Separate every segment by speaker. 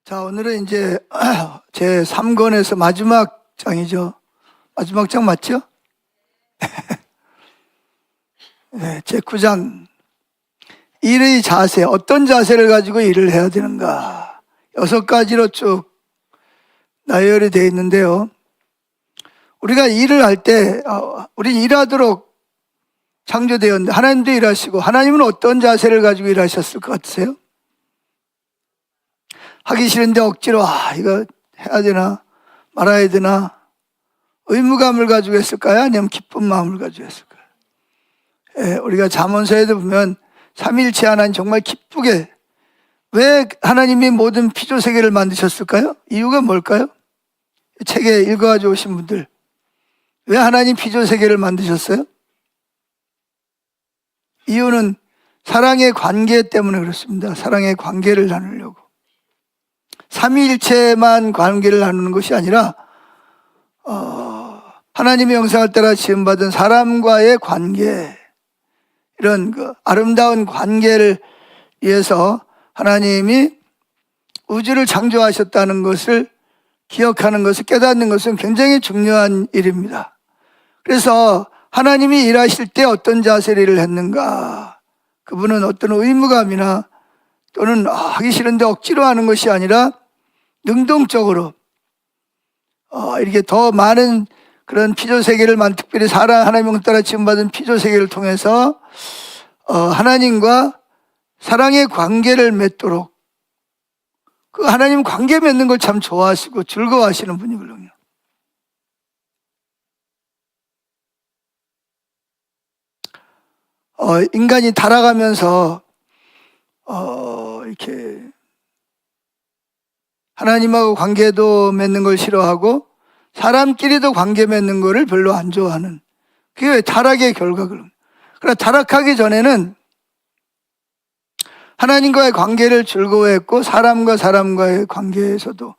Speaker 1: 자, 오늘은 이제 제 3권에서 마지막 장이죠. 마지막 장 맞죠? 네, 제 9장. 일의 자세, 어떤 자세를 가지고 일을 해야 되는가. 6가지로 쭉 나열이 되어 있는데요. 우리가 일을 할 때, 우리 일하도록 창조되었는데, 하나님도 일하시고, 하나님은 어떤 자세를 가지고 일하셨을 것 같으세요? 하기 싫은데 억지로, 이거 해야 되나, 말아야 되나, 의무감을 가지고 했을까요? 아니면 기쁜 마음을 가지고 했을까요? 우리가 잠언서에도 보면, 삼위일체 하나님 정말 기쁘게, 왜 하나님이 모든 피조세계를 만드셨을까요? 이유가 뭘까요? 책에 읽어가지고 오신 분들, 왜 하나님 피조세계를 만드셨어요? 이유는 사랑의 관계 때문에 그렇습니다. 사랑의 관계를 나누려고. 삼위일체만 관계를 나누는 것이 아니라 하나님의 형상을 따라 지음받은 사람과의 관계, 이런 아름다운 관계를 위해서 하나님이 우주를 창조하셨다는 것을 기억하는 것을 깨닫는 것은 굉장히 중요한 일입니다. 그래서 하나님이 일하실 때 어떤 자세로 일을 했는가, 그분은 어떤 의무감이나 또는 하기 싫은데 억지로 하는 것이 아니라 능동적으로 이렇게 더 많은 그런 피조세계를 특별히 하나님을 따라 지음받은 피조세계를 통해서 하나님과 사랑의 관계를 맺도록, 그 하나님 관계 맺는 걸 참 좋아하시고 즐거워하시는 분이거든요. 인간이 타락하면서 이렇게 하나님하고 관계도 맺는 걸 싫어하고 사람끼리도 관계 맺는 거를 별로 안 좋아하는, 그게 타락의 결과거든요. 그러나 타락하기 전에는 하나님과의 관계를 즐거워했고 사람과 사람과의 관계에서도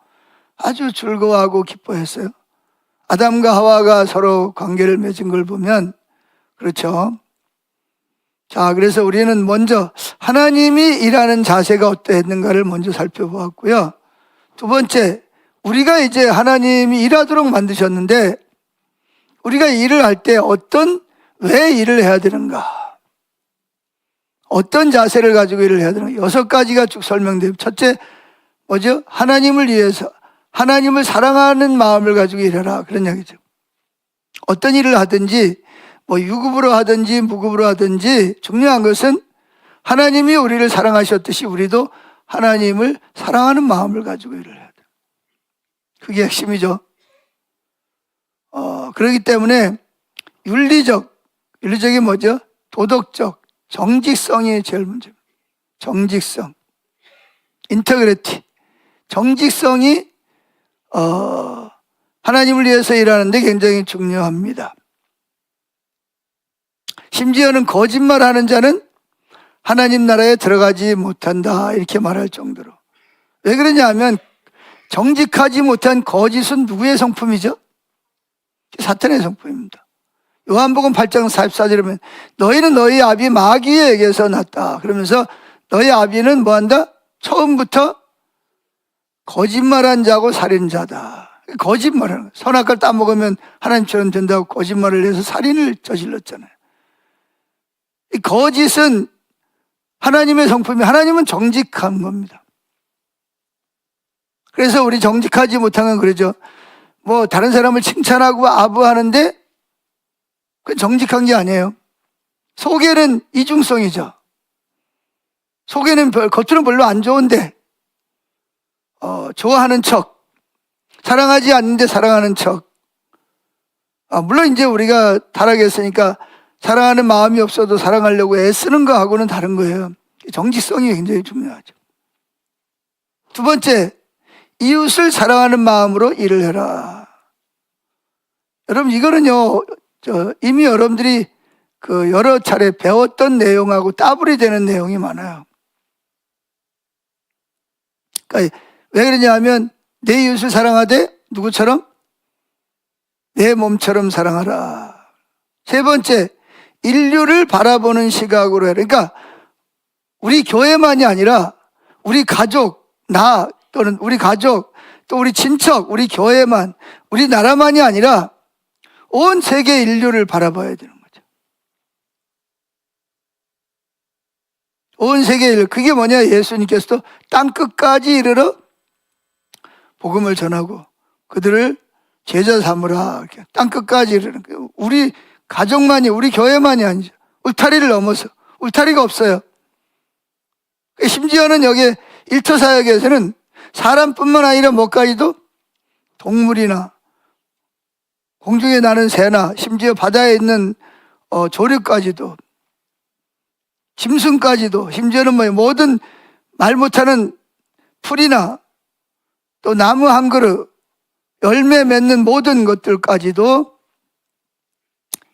Speaker 1: 아주 즐거워하고 기뻐했어요. 아담과 하와가 서로 관계를 맺은 걸 보면 그렇죠. 자, 그래서 우리는 먼저 하나님이 일하는 자세가 어떠했는가를 먼저 살펴보았고요. 두 번째, 우리가 이제 하나님이 일하도록 만드셨는데 우리가 일을 할 때 왜 일을 해야 되는가, 어떤 자세를 가지고 일을 해야 되는가, 6가지가 쭉 설명돼요. 첫째, 뭐죠? 하나님을 위해서, 하나님을 사랑하는 마음을 가지고 일해라, 그런 이야기죠. 어떤 일을 하든지 유급으로 하든지 무급으로 하든지 중요한 것은 하나님이 우리를 사랑하셨듯이 우리도 하나님을 사랑하는 마음을 가지고 일을 해야 돼요. 그게 핵심이죠. 그렇기 때문에 윤리적이 뭐죠? 도덕적, 정직성이 제일 문제입니다. 정직성, 인터그리티, 정직성이 하나님을 위해서 일하는데 굉장히 중요합니다. 심지어는 거짓말하는 자는 하나님 나라에 들어가지 못한다, 이렇게 말할 정도로. 왜 그러냐 하면 정직하지 못한 거짓은 누구의 성품이죠? 사탄의 성품입니다. 요한복음 8장 44절에 보면 너희는 너희 아비 마귀에게서 났다, 그러면서 너희 아비는 뭐한다? 처음부터 거짓말한 자고 살인자다. 거짓말하는 거예요. 선악과를 따먹으면 하나님처럼 된다고 거짓말을 해서 살인을 저질렀잖아요. 이 거짓은 하나님의 성품이, 하나님은 정직한 겁니다. 그래서 우리 정직하지 못한 건 그러죠. 다른 사람을 칭찬하고 아부하는데 그건 정직한 게 아니에요. 속에는 이중성이죠. 속에는 겉으로는 별로 안 좋은데 좋아하는 척, 사랑하지 않는데 사랑하는 척. 물론 이제 우리가 타락했으니까 사랑하는 마음이 없어도 사랑하려고 애쓰는 거하고는 다른 거예요. 정직성이 굉장히 중요하죠. 두 번째, 이웃을 사랑하는 마음으로 일을 해라. 여러분, 이거는요, 이미 여러분들이 여러 차례 배웠던 내용하고 따블이 되는 내용이 많아요. 그러니까 왜 그러냐 하면 내 이웃을 사랑하되 누구처럼? 내 몸처럼 사랑하라. 세 번째, 인류를 바라보는 시각으로 해라. 그러니까 우리 교회만이 아니라 우리 가족, 또는 우리 가족, 또 우리 친척, 우리 교회만, 우리 나라만이 아니라 온 세계 인류를 바라봐야 되는 거죠. 온 세계 인류. 그게 뭐냐? 예수님께서도 땅끝까지 이르러 복음을 전하고 그들을 제자 삼으라. 이렇게 땅끝까지 이르는 거예요. 우리 가족만이, 우리 교회만이 아니죠. 울타리를 넘어서. 울타리가 없어요. 심지어는 여기 일터 사역에서는 사람뿐만 아니라 뭐까지도 동물이나 공중에 나는 새나 심지어 바다에 있는 조류까지도 짐승까지도 심지어는 뭐 모든 말 못하는 풀이나 또 나무 한 그릇 열매 맺는 모든 것들까지도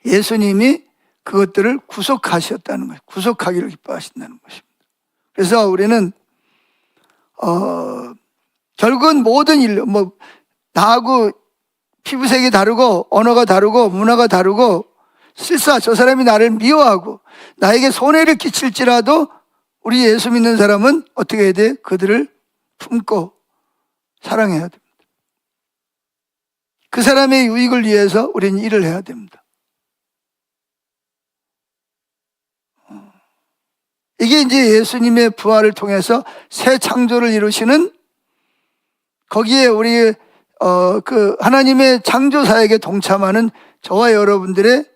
Speaker 1: 예수님이 그것들을 구속하셨다는 거예요. 구속하기를 기뻐하신다는 것입니다. 그래서 우리는 결국은 모든 인류, 뭐 나하고 피부색이 다르고 언어가 다르고 문화가 다르고 실사 저 사람이 나를 미워하고 나에게 손해를 끼칠지라도 우리 예수 믿는 사람은 어떻게 해야 돼? 그들을 품고 사랑해야 됩니다. 그 사람의 유익을 위해서 우리는 일을 해야 됩니다. 이게 이제 예수님의 부활을 통해서 새 창조를 이루시는 거기에 우리 그 하나님의 창조사역에 동참하는 저와 여러분들의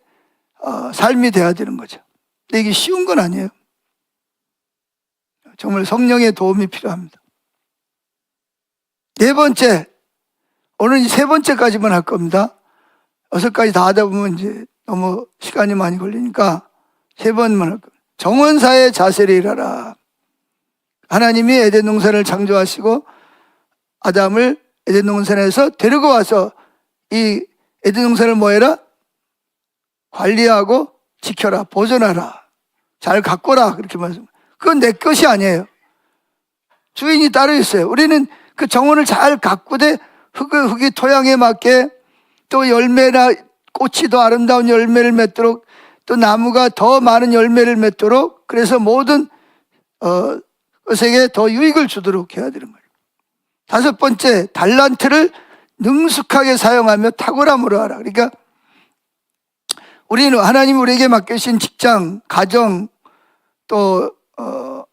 Speaker 1: 삶이 돼야 되는 거죠. 근데 이게 쉬운 건 아니에요. 정말 성령의 도움이 필요합니다. 네 번째, 오늘 이 세 번째까지만 할 겁니다. 6가지 다 하다 보면 이제 너무 시간이 많이 걸리니까 세 번만 할 겁니다. 정원사의 자세를 일하라. 하나님이 에덴 동산을 창조하시고 아담을 에덴 동산에서 데리고 와서 이 에덴 동산을 뭐 해라? 관리하고 지켜라, 보존하라, 잘 가꿔라, 그렇게 말씀. 그건 내 것이 아니에요. 주인이 따로 있어요. 우리는 그 정원을 잘 가꾸되 흙이 토양에 맞게 또 열매나 꽃이 더 아름다운 열매를 맺도록 또 나무가 더 많은 열매를 맺도록 그래서 모든 것에게 더 유익을 주도록 해야 되는 거예요. 5번째, 달란트를 능숙하게 사용하며 탁월함으로 하라. 그러니까 우리는 하나님 우리에게 맡기신 직장, 가정, 또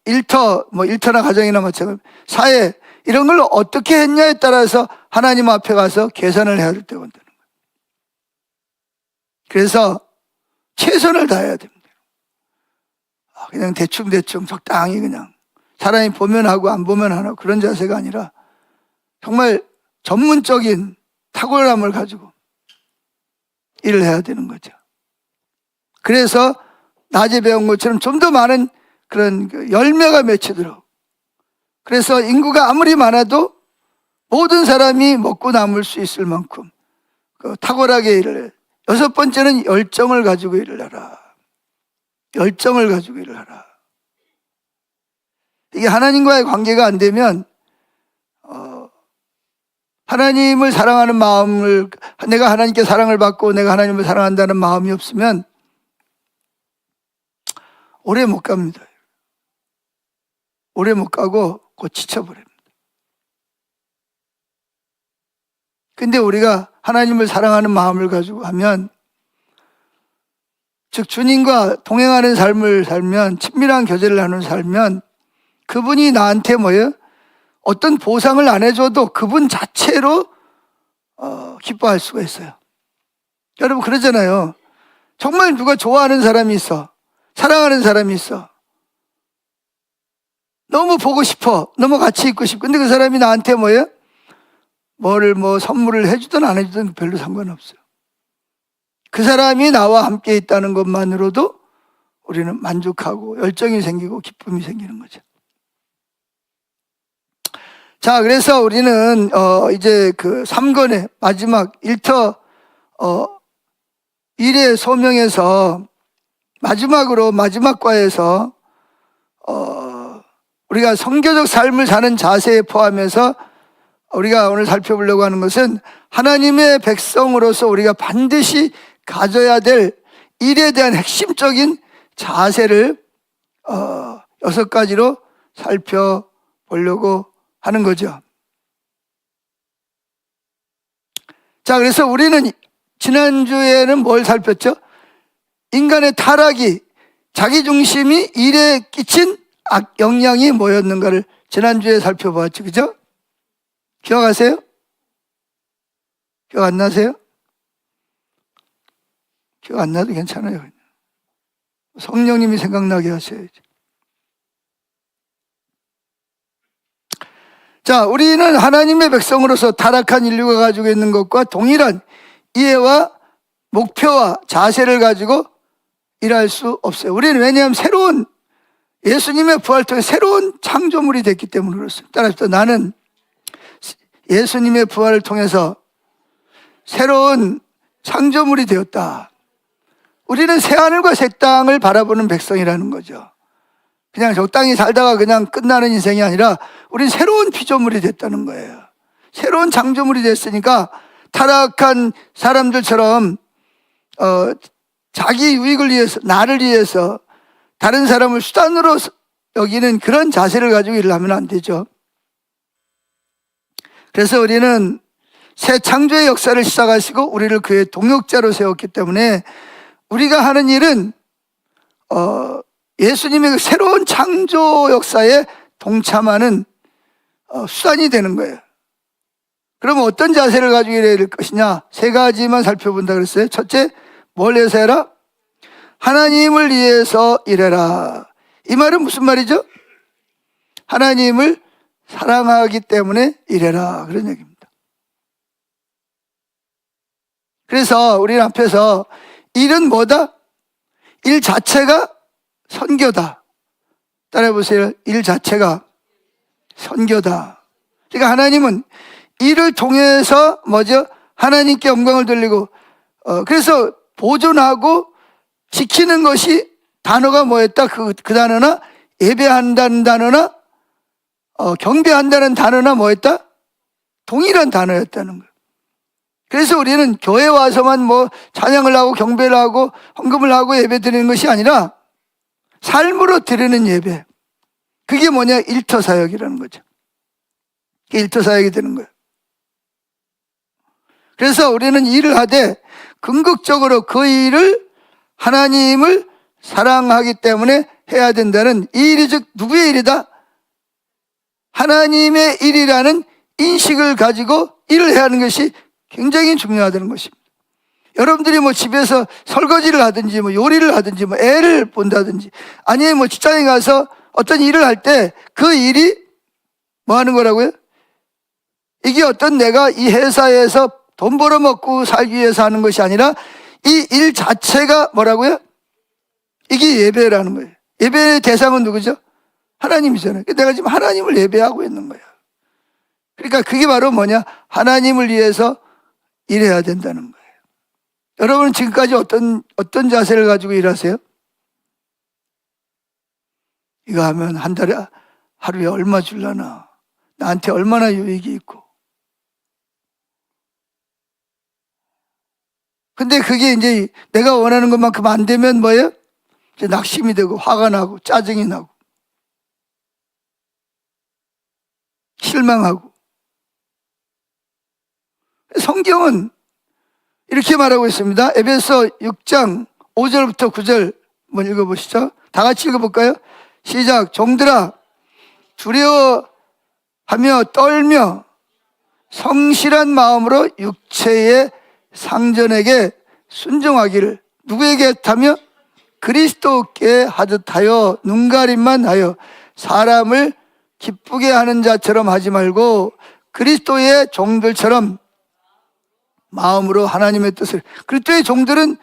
Speaker 1: 일터, 뭐 일터나 가정이나 마찬가지, 사회 이런 걸 어떻게 했냐에 따라서 하나님 앞에 가서 계산을 해야 될 때가 온다는 거예요. 그래서 최선을 다해야 됩니다. 그냥 대충 적당히 그냥 사람이 보면 하고 안 보면 안 하고 그런 자세가 아니라 정말 전문적인 탁월함을 가지고 일을 해야 되는 거죠. 그래서 낮에 배운 것처럼 좀 더 많은 그런 열매가 맺히도록, 그래서 인구가 아무리 많아도 모든 사람이 먹고 남을 수 있을 만큼 탁월하게 일을 해. 6번째는 열정을 가지고 일을 하라. 열정을 가지고 일을 하라. 이게 하나님과의 관계가 안 되면 하나님을 사랑하는 마음을, 내가 하나님께 사랑을 받고 내가 하나님을 사랑한다는 마음이 없으면 오래 못 갑니다. 오래 못 가고 곧 지쳐버립니다. 근데 우리가 하나님을 사랑하는 마음을 가지고 하면, 즉 주님과 동행하는 삶을 살면, 친밀한 교제를 나누는 살면 그분이 나한테 뭐예요? 어떤 보상을 안 해줘도 그분 자체로 기뻐할 수가 있어요. 여러분 그러잖아요. 정말 누가 좋아하는 사람이 있어, 사랑하는 사람이 있어, 너무 보고 싶어, 너무 같이 있고 싶고, 근데 그 사람이 나한테 뭐예요? 뭐를 선물을 해주든 안 해주든 별로 상관없어요. 그 사람이 나와 함께 있다는 것만으로도 우리는 만족하고 열정이 생기고 기쁨이 생기는 거죠. 자, 그래서 우리는 이제 그 3권의 마지막 일터 일의 소명에서 마지막으로 마지막 과에서 우리가 성교적 삶을 사는 자세에 포함해서 우리가 오늘 살펴보려고 하는 것은 하나님의 백성으로서 우리가 반드시 가져야 될 일에 대한 핵심적인 자세를 6가지로 살펴보려고 하는 거죠. 자, 그래서 우리는 지난주에는 뭘 살폈죠? 인간의 타락이, 자기중심이 일에 끼친 영향이 뭐였는가를 지난주에 살펴보았죠. 그죠? 기억하세요? 기억 안 나세요? 기억 안 나도 괜찮아요. 성령님이 생각나게 하셔야죠. 자, 우리는 하나님의 백성으로서 타락한 인류가 가지고 있는 것과 동일한 이해와 목표와 자세를 가지고 일할 수 없어요. 우리는 왜냐하면 새로운 예수님의 부활을 통해 새로운 창조물이 됐기 때문에 그렇습니다. 따라서 나는 예수님의 부활을 통해서 새로운 창조물이 되었다. 우리는 새하늘과 새 땅을 바라보는 백성이라는 거죠. 그냥 적당히 살다가 그냥 끝나는 인생이 아니라 우린 새로운 피조물이 됐다는 거예요. 새로운 창조물이 됐으니까 타락한 사람들처럼 자기 유익을 위해서, 나를 위해서 다른 사람을 수단으로 여기는 그런 자세를 가지고 일을 하면 안 되죠. 그래서 우리는 새 창조의 역사를 시작하시고 우리를 그의 동역자로 세웠기 때문에 우리가 하는 일은 예수님의 그 새로운 창조 역사에 동참하는 수단이 되는 거예요. 그러면 어떤 자세를 가지고 일해야 될 것이냐? 세 가지만 살펴본다 그랬어요. 첫째, 뭘 위해서 해라? 하나님을 위해서 일해라. 이 말은 무슨 말이죠? 하나님을 사랑하기 때문에 일해라, 그런 얘기입니다. 그래서 우리는 앞에서 일은 뭐다? 일 자체가 선교다. 따라해보세요. 일 자체가 선교다. 그러니까 하나님은 일을 통해서 뭐죠? 하나님께 영광을 돌리고 그래서 보존하고 지키는 것이 단어가 뭐였다? 그 단어나 예배한다는 단어나 경배한다는 단어나 뭐였다? 동일한 단어였다는 거예요. 그래서 우리는 교회 와서만 뭐 찬양을 하고 경배를 하고 헌금을 하고 예배 드리는 것이 아니라 삶으로 드리는 예배. 그게 뭐냐? 일터사역이라는 거죠. 그게 일터사역이 되는 거예요. 그래서 우리는 일을 하되 궁극적으로 그 일을 하나님을 사랑하기 때문에 해야 된다는 이 일이 즉 누구의 일이다? 하나님의 일이라는 인식을 가지고 일을 해야 하는 것이 굉장히 중요하다는 것입니다. 여러분들이 뭐 집에서 설거지를 하든지 뭐 요리를 하든지 뭐 애를 본다든지 아니면 뭐 직장에 가서 어떤 일을 할 때 그 일이 뭐 하는 거라고요? 이게 어떤 내가 이 회사에서 돈 벌어먹고 살기 위해서 하는 것이 아니라 이 일 자체가 뭐라고요? 이게 예배라는 거예요. 예배의 대상은 누구죠? 하나님이잖아요. 내가 지금 하나님을 예배하고 있는 거야. 그러니까 그게 바로 뭐냐? 하나님을 위해서 일해야 된다는 거예요. 여러분은 지금까지 어떤 자세를 가지고 일하세요? 이거 하면 한 달에 하루에 얼마 줄라나? 나한테 얼마나 유익이 있고. 근데 그게 이제 내가 원하는 것만큼 안 되면 뭐예요? 이제 낙심이 되고 화가 나고 짜증이 나고 실망하고. 성경은 이렇게 말하고 있습니다. 에베소 6장 5절부터 9절 한번 읽어보시죠. 다 같이 읽어볼까요? 시작. 종들아 두려워하며 떨며 성실한 마음으로 육체의 상전에게 순종하기를 누구에게 하며 그리스도께 하듯하여 눈가림만 하여 사람을 기쁘게 하는 자처럼 하지 말고 그리스도의 종들처럼 마음으로 하나님의 뜻을. 그리스도의 종들은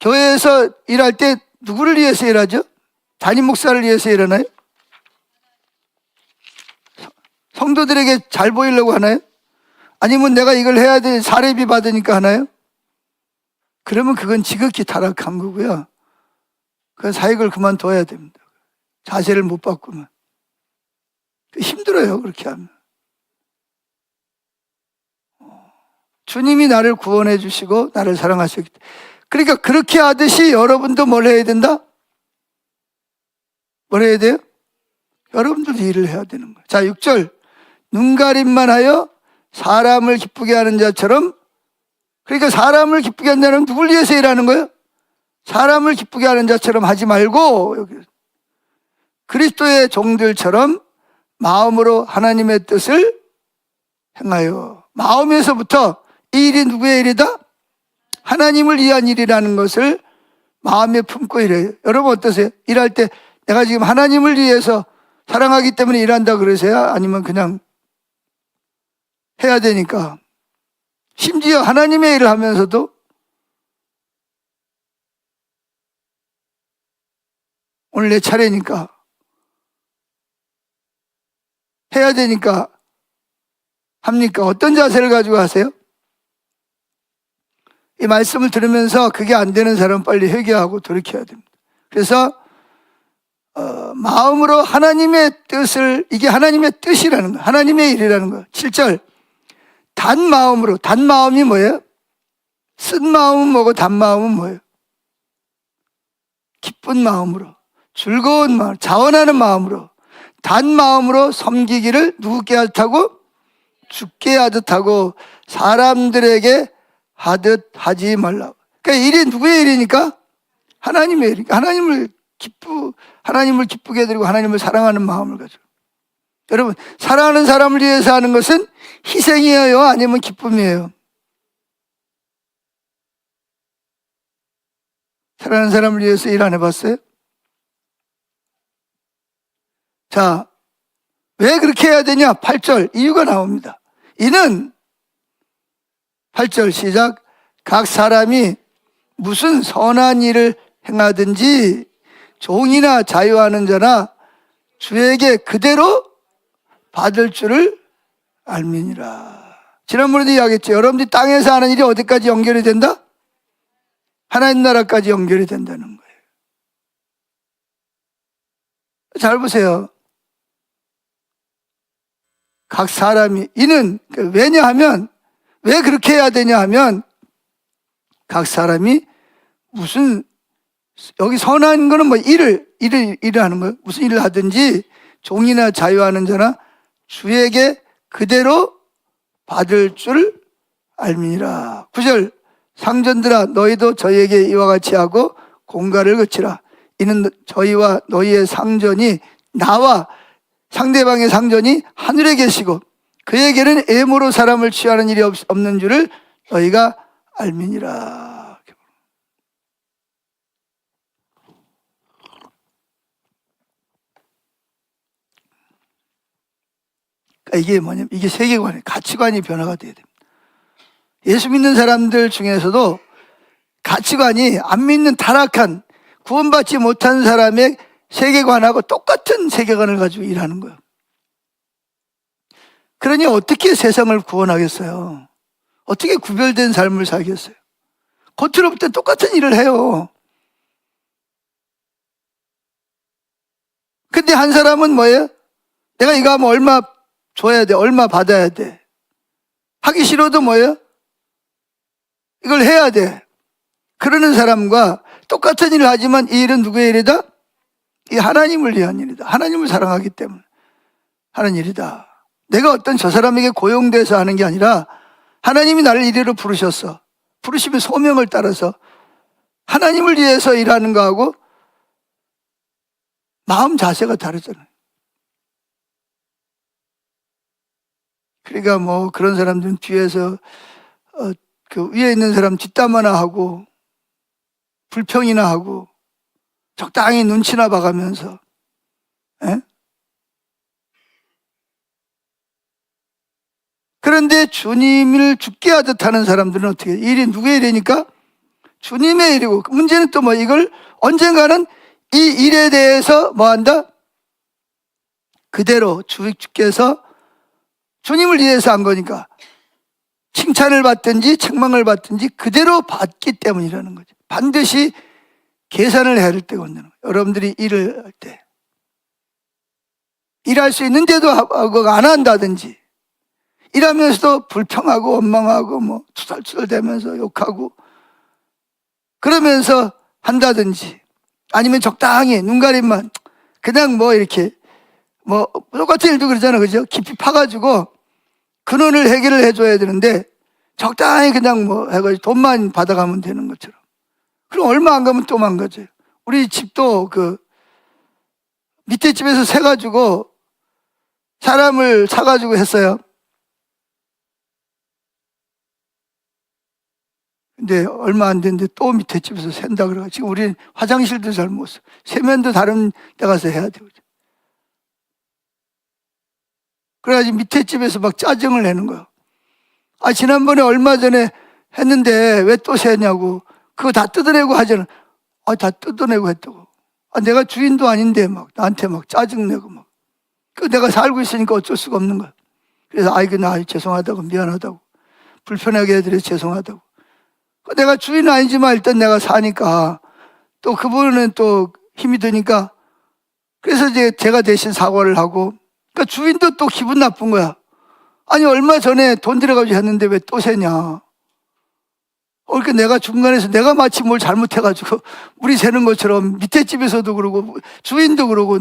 Speaker 1: 교회에서 일할 때 누구를 위해서 일하죠? 담임 목사를 위해서 일하나요? 성도들에게 잘 보이려고 하나요? 아니면 내가 이걸 해야 돼 사례비 받으니까 하나요? 그러면 그건 지극히 타락한 거고요. 그 사역을 그만둬야 됩니다. 자세를 못 바꾸면. 힘들어요, 그렇게 하면. 주님이 나를 구원해 주시고 나를 사랑하셨기 때문에. 그러니까 그렇게 하듯이 여러분도 뭘 해야 된다? 뭘 해야 돼요? 여러분들도 일을 해야 되는 거예요. 자, 6절. 눈가림만 하여 사람을 기쁘게 하는 자처럼 그러니까 사람을 기쁘게 한다는 누굴 위해서 일하는 거예요? 사람을 기쁘게 하는 자처럼 하지 말고 여기 그리스도의 종들처럼 마음으로 하나님의 뜻을 행하여, 마음에서부터 이 일이 누구의 일이다? 하나님을 위한 일이라는 것을 마음에 품고 일해요. 여러분 어떠세요? 일할 때 내가 지금 하나님을 위해서 사랑하기 때문에 일한다 그러세요? 아니면 그냥 해야 되니까? 심지어 하나님의 일을 하면서도 오늘 내 차례니까 해야 되니까 합니까? 어떤 자세를 가지고 하세요? 이 말씀을 들으면서 그게 안 되는 사람은 빨리 회개하고 돌이켜야 됩니다. 그래서 마음으로 하나님의 뜻을, 이게 하나님의 뜻이라는 거예요. 하나님의 일이라는 거예요. 7절 단 마음으로, 단 마음이 뭐예요? 쓴 마음은 뭐고 단 마음은 뭐예요? 기쁜 마음으로, 즐거운 마음, 자원하는 마음으로, 단 마음으로 섬기기를 누구께 하듯하고? 주께 하듯하고 사람들에게 하듯 하지 말라고. 그러니까 일이 누구의 일이니까? 하나님의 일이니까. 하나님을 기쁘게 해드리고 하나님을 사랑하는 마음을 가지고. 여러분, 사랑하는 사람을 위해서 하는 것은 희생이에요? 아니면 기쁨이에요? 사랑하는 사람을 위해서 일 안 해봤어요? 자, 왜 그렇게 해야 되냐? 8절 이유가 나옵니다. 이는 8절 시작. 각 사람이 무슨 선한 일을 행하든지 종이나 자유하는 자나 주에게 그대로 받을 줄을 알미니라. 지난번에도 이야기했죠. 여러분들이 땅에서 하는 일이 어디까지 연결이 된다? 하나님 나라까지 연결이 된다는 거예요. 잘 보세요. 각 사람이, 이는 왜냐하면, 왜 그렇게 해야 되냐 하면 각 사람이 무슨, 여기 선한 거는 뭐 일을 하는 거예요. 무슨 일을 하든지 종이나 자유하는 자나 주에게 그대로 받을 줄 알미니라. 9절 상전들아 너희도 저희에게 이와 같이 하고 공갈을 그치라. 이는 저희와 너희의 상전이, 나와 상대방의 상전이 하늘에 계시고 그에게는 애모로 사람을 취하는 일이 없는 줄을 너희가 알미니라. 그러니까 이게 뭐냐면 이게 세계관이, 가치관이 변화가 돼야 됩니다. 예수 믿는 사람들 중에서도 가치관이 안 믿는 타락한 구원받지 못한 사람의 세계관하고 똑같은 세계관을 가지고 일하는 거예요. 그러니 어떻게 세상을 구원하겠어요? 어떻게 구별된 삶을 살겠어요? 겉으로 볼 땐 똑같은 일을 해요. 근데 한 사람은 뭐예요? 내가 이거 하면 얼마 줘야 돼, 얼마 받아야 돼. 하기 싫어도 뭐예요? 이걸 해야 돼. 그러는 사람과 똑같은 일을 하지만 이 일은 누구의 일이다? 이 하나님을 위한 일이다. 하나님을 사랑하기 때문에 하는 일이다. 내가 어떤 저 사람에게 고용돼서 하는 게 아니라 하나님이 나를 이리로 부르셨어. 부르시면 소명을 따라서 하나님을 위해서 일하는 거하고 마음 자세가 다르잖아요. 그러니까 뭐 그런 사람들은 뒤에서 그 위에 있는 사람 뒷담화나 하고 불평이나 하고 적당히 눈치나 봐가면서, 에? 그런데 주님을 죽게 하듯 하는 사람들은 어떻게 해요? 일이 누구의 일이니까? 주님의 일이고, 문제는 또 뭐 이걸 언젠가는 이 일에 대해서 뭐 한다? 그대로 주께서 주님을 위해서 한 거니까 칭찬을 받든지 책망을 받든지 그대로 받기 때문이라는 거죠. 반드시 계산을 해야 될 때가 온다는 거예요. 여러분들이 일을 할 때 일할 수 있는데도 안 한다든지 일하면서도 불평하고 원망하고 뭐 투덜투덜 대면서 욕하고 그러면서 한다든지 아니면 적당히 눈가림만 그냥 뭐 이렇게 뭐 똑같은 일도 그러잖아요. 그죠? 깊이 파가지고 근원을 해결을 해줘야 되는데 적당히 그냥 뭐 해가지고 돈만 받아가면 되는 것처럼. 그럼 얼마 안 가면 또 망가져요. 우리 집도 그 밑에 집에서 세가지고 사람을 사가지고 했어요. 근데 얼마 안 됐는데 또 밑에 집에서 샌다 그래가지고 지금 우리는 화장실도 잘 못 써. 세면도 다른 데 가서 해야 되고. 그래가지고 밑에 집에서 막 짜증을 내는 거예요. 아, 지난번에 얼마 전에 했는데 왜 또 세냐고. 그거 다 뜯어내고 하잖아. 아, 다 뜯어내고 했다고. 아, 내가 주인도 아닌데 막 나한테 막 짜증내고 막. 그 내가 살고 있으니까 어쩔 수가 없는 거야. 그래서 아이고, 나 죄송하다고, 미안하다고. 불편하게 해드려 죄송하다고. 내가 주인은 아니지만 일단 내가 사니까 또 그분은 또 힘이 드니까 그래서 이제 제가 대신 사과를 하고 그러니까 주인도 또 기분 나쁜 거야. 아니, 얼마 전에 돈 들여가지고 했는데 왜 또 세냐. 그러니까 내가 중간에서 내가 마치 뭘 잘못해가지고 우리 세는 것처럼 밑에 집에서도 그러고 주인도 그러고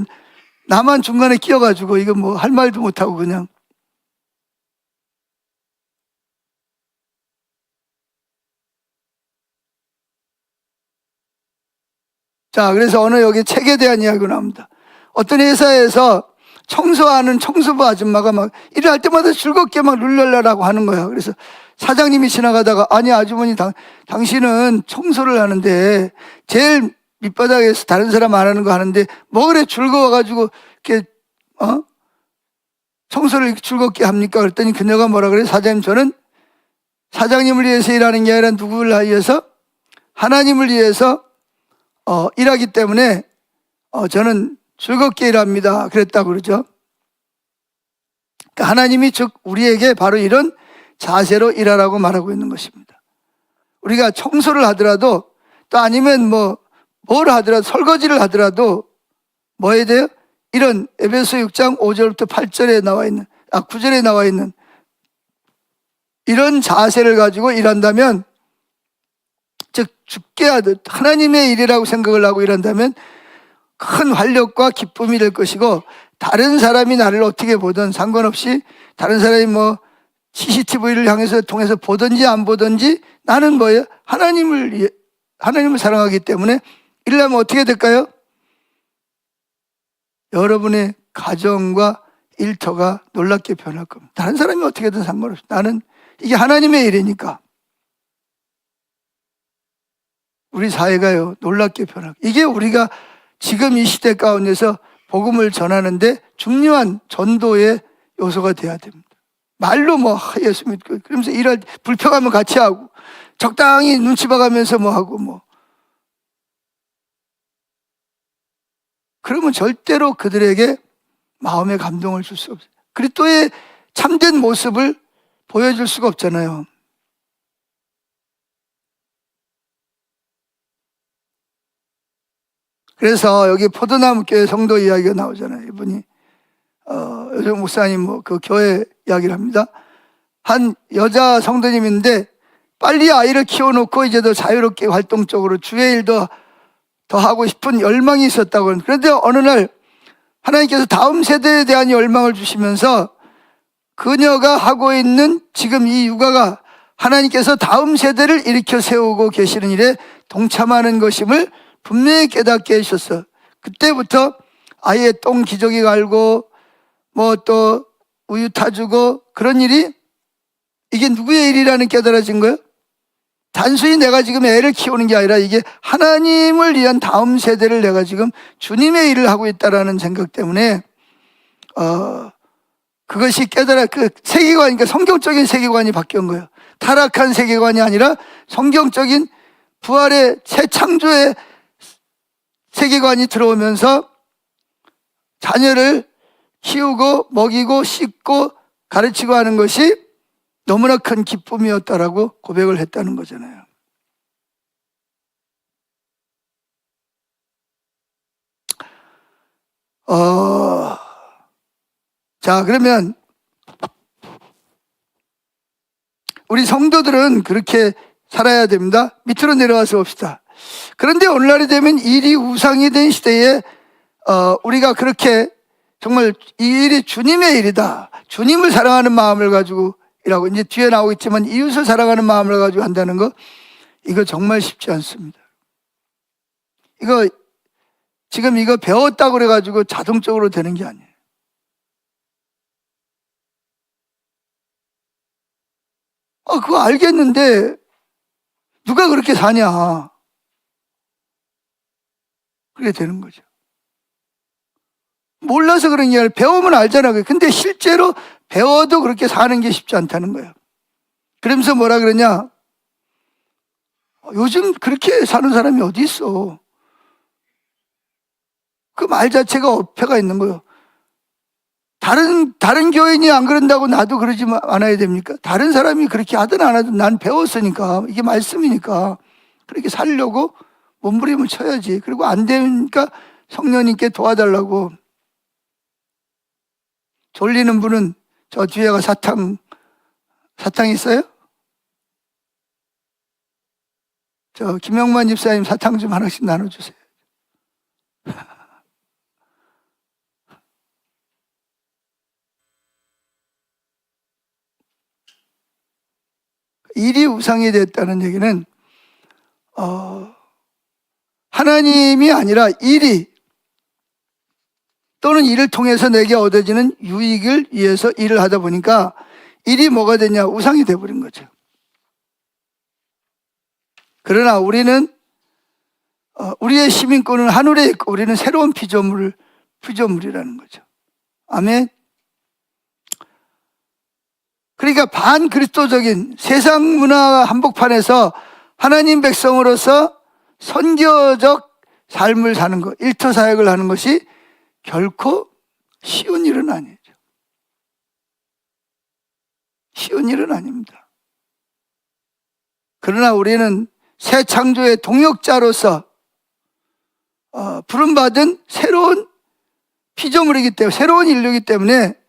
Speaker 1: 나만 중간에 끼어가지고 이거 뭐 할 말도 못하고 그냥. 자, 그래서 어느 여기 책에 대한 이야기가 나옵니다. 어떤 회사에서 청소하는 청소부 아줌마가 막 일을 할 때마다 즐겁게 막 룰랄라라고 하는 거야. 그래서 사장님이 지나가다가 아니 아주머니 당신은 청소를 하는데 제일 밑바닥에서 다른 사람 안 하는 거 하는데 뭐 그래 즐거워가지고 이렇게 청소를 이렇게 즐겁게 합니까? 그랬더니 그녀가 뭐라 그래? 사장님, 저는 사장님을 위해서 일하는 게 아니라 누구를 위해서? 하나님을 위해서 일하기 때문에 저는 즐겁게 일합니다. 그랬다고 그러죠. 그러니까 하나님이 즉 우리에게 바로 이런 자세로 일하라고 말하고 있는 것입니다. 우리가 청소를 하더라도 또 아니면 뭘 하더라도 설거지를 하더라도 뭐 해야 돼요? 이런 에베소 6장 5절부터 8절에 나와 있는 9절에 나와 있는 이런 자세를 가지고 일한다면 즉 죽게 하듯 하나님의 일이라고 생각을 하고 일한다면 큰 활력과 기쁨이 될 것이고 다른 사람이 나를 어떻게 보든 상관없이 다른 사람이 CCTV를 향해서 통해서 보든지 안 보든지 나는 뭐예요? 하나님을 사랑하기 때문에 이러려면 어떻게 될까요? 여러분의 가정과 일터가 놀랍게 변할 겁니다. 다른 사람이 어떻게든 상관없이 나는 이게 하나님의 일이니까 우리 사회가요 놀랍게 변하고 이게 우리가 지금 이 시대 가운데서 복음을 전하는데 중요한 전도의 요소가 돼야 됩니다. 말로 예수 믿고 그러면서 일할 때 불평하면 같이 하고 적당히 눈치 봐가면서 하고 그러면 절대로 그들에게 마음의 감동을 줄 수 없어요. 그리스도의 참된 모습을 보여줄 수가 없잖아요. 그래서 여기 포도나무 교회 성도 이야기가 나오잖아요. 이분이 요즘 목사님 그 교회 이야기를 합니다. 한 여자 성도님인데 빨리 아이를 키워놓고 이제 더 자유롭게 활동적으로 주의 일도 더 하고 싶은 열망이 있었다고. 그런데 어느 날 하나님께서 다음 세대에 대한 열망을 주시면서 그녀가 하고 있는 지금 이 육아가 하나님께서 다음 세대를 일으켜 세우고 계시는 일에 동참하는 것임을 분명히 깨닫게 해주셨어. 그때부터 아이의 똥 기저귀 갈고 또 우유 타주고 그런 일이 이게 누구의 일이라는 깨달아진 거예요? 단순히 내가 지금 애를 키우는 게 아니라 이게 하나님을 위한 다음 세대를 내가 지금 주님의 일을 하고 있다라는 생각 때문에 그것이 그 세계관이니까 성경적인 세계관이 바뀐 거예요. 타락한 세계관이 아니라 성경적인 부활의 새 창조의 세계관이 들어오면서 자녀를 키우고 먹이고 씻고 가르치고 하는 것이 너무나 큰 기쁨이었다라고 고백을 했다는 거잖아요. 자, 그러면 우리 성도들은 그렇게 살아야 됩니다. 밑으로 내려와서 봅시다. 그런데 오늘날이 되면 일이 우상이 된 시대에 우리가 그렇게 정말 이 일이 주님의 일이다. 주님을 사랑하는 마음을 가지고 사랑이라고 이제 뒤에 나오겠지만 이웃을 사랑하는 마음을 가지고 한다는 거, 이거 정말 쉽지 않습니다. 이거 지금 이거 배웠다고 그래가지고 자동적으로 되는 게 아니에요. 그거 알겠는데 누가 그렇게 사냐. 그게 되는 거죠. 몰라서 그런 게 아니라 배우면 알잖아요. 근데 실제로 배워도 그렇게 사는 게 쉽지 않다는 거예요. 그러면서 뭐라 그러냐? 요즘 그렇게 사는 사람이 어디 있어? 그 말 자체가 어폐가 있는 거예요. 다른 교인이 안 그런다고 나도 그러지 않아야 됩니까? 다른 사람이 그렇게 하든 안 하든 난 배웠으니까, 이게 말씀이니까 그렇게 살려고 몸부림을 쳐야지. 그리고 안 되니까 성령님께 도와달라고. 졸리는 분은 저 뒤에가 사탕 있어요? 저 김영만 집사님 사탕 좀 하나씩 나눠주세요. 일이 우상이 됐다는 얘기는 하나님이 아니라 일이 또는 일을 통해서 내게 얻어지는 유익을 위해서 일을 하다 보니까 일이 뭐가 되냐? 우상이 돼버린 거죠. 그러나 우리는 우리의 시민권은 하늘에 있고 우리는 새로운 피조물이라는 거죠. 아멘. 그러니까 반그리스도적인 세상 문화 한복판에서 하나님 백성으로서 선교적 삶을 사는 것, 일터 사역을 하는 것이 결코 쉬운 일은 아니죠. 쉬운 일은 아닙니다. 그러나 우리는 새 창조의 동역자로서 부름받은 새로운 피조물이기 때문에, 새로운 인류이기 때문에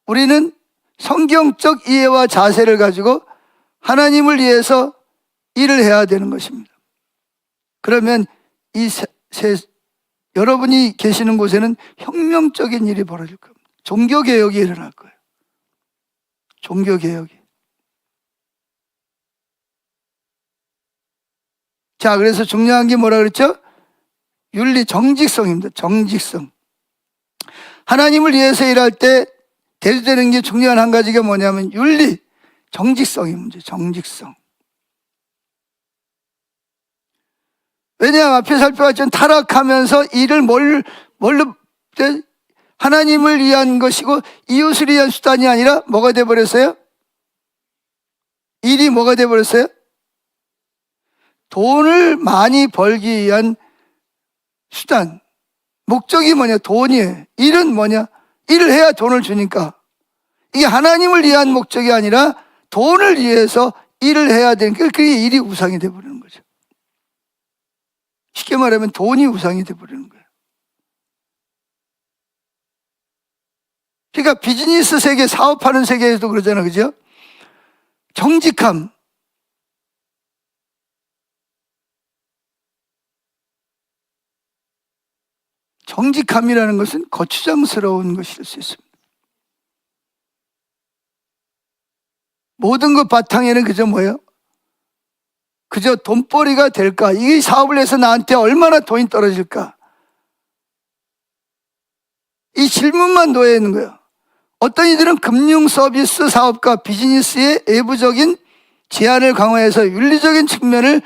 Speaker 1: 우리는 성경적 이해와 자세를 가지고 하나님을 위해서 일을 해야 되는 것입니다. 그러면 여러분이 계시는 곳에는 혁명적인 일이 벌어질 겁니다. 종교개혁이 일어날 거예요. 종교개혁이. 자, 그래서 중요한 게 뭐라 그랬죠? 윤리, 정직성입니다. 정직성. 하나님을 위해서 일할 때 대두되는 게 중요한 한 가지가 뭐냐면 윤리, 정직성이 문제, 정직성. 왜냐하면 앞에 살펴봤지만 타락하면서 일을 뭘로 하나님을 위한 것이고 이웃을 위한 수단이 아니라 뭐가 돼버렸어요? 일이 뭐가 돼버렸어요? 돈을 많이 벌기 위한 수단. 목적이 뭐냐? 돈이에요. 일은 뭐냐? 일을 해야 돈을 주니까. 이게 하나님을 위한 목적이 아니라 돈을 위해서 일을 해야 되니까 그게 일이 우상이 돼버리는 거죠. 쉽게 말하면 돈이 우상이 돼버리는 거예요. 그러니까 비즈니스 세계, 사업하는 세계에서도 그러잖아요. 그죠? 정직함. 정직함이라는 것은 거추장스러운 것일 수 있습니다. 모든 것 바탕에는 그저 뭐예요? 그저 돈벌이가 될까? 이 사업을 해서 나한테 얼마나 돈이 떨어질까? 이 질문만 놓여 있는 거예요. 어떤 이들은 금융 서비스 사업과 비즈니스의 외부적인 제한을 강화해서 윤리적인 측면을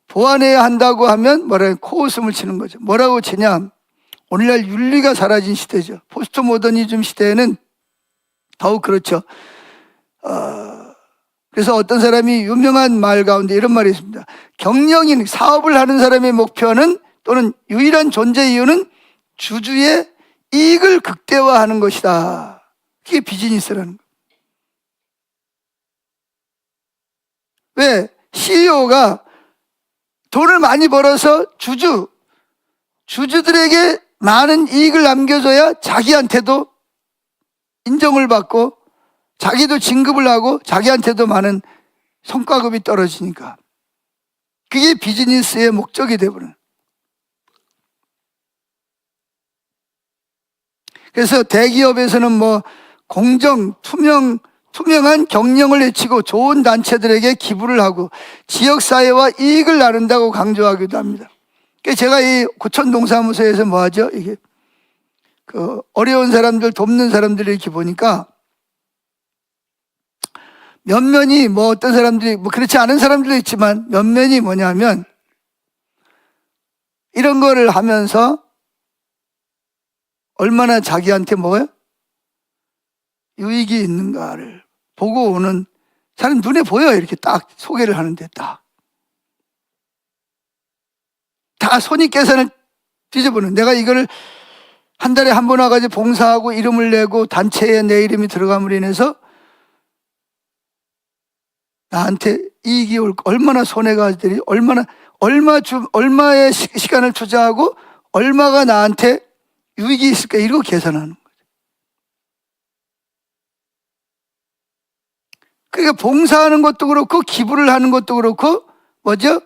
Speaker 1: 보완해야 한다고 하면 뭐라고 코웃음을 치는 거죠. 뭐라고 치냐? 오늘날 윤리가 사라진 시대죠. 포스트 모더니즘 시대에는 더욱 그렇죠. 그래서 어떤 사람이 유명한 말 가운데 이런 말이 있습니다. 경영인, 사업을 하는 사람의 목표는 또는 유일한 존재 이유는 주주의 이익을 극대화하는 것이다. 그게 비즈니스라는 거예요. 왜? CEO가 돈을 많이 벌어서 주주들에게 많은 이익을 남겨줘야 자기한테도 인정을 받고 자기도 진급을 하고 자기한테도 많은 성과급이 떨어지니까 그게 비즈니스의 목적이 되버려요. 그래서 대기업에서는 뭐 공정, 투명, 투명한 경영을 외치고 좋은 단체들에게 기부를 하고 지역사회와 이익을 나눈다고 강조하기도 합니다. 제가 이 고천동사무소에서 뭐 하죠? 이게 그 어려운 사람들 돕는 사람들을 이렇게 보니까 면면이 뭐 어떤 사람들이 뭐 그렇지 않은 사람들도 있지만 면면이 뭐냐면 이런 거를 하면서 얼마나 자기한테 뭐예요? 유익이 있는가를 보고 오는 사람 눈에 보여요. 이렇게 딱 소개를 하는데 다 손익계산을 뒤져보는, 내가 이거를 한 달에 한 번 와가지고 봉사하고 이름을 내고 단체에 내 이름이 들어감으로 인해서 나한테 이익이 올, 얼마나 손해가 되리, 얼마의 시간을 투자하고 얼마가 나한테 유익이 있을까, 이러고 계산하는 거죠. 그러니까 봉사하는 것도 그렇고 기부를 하는 것도 그렇고 뭐죠?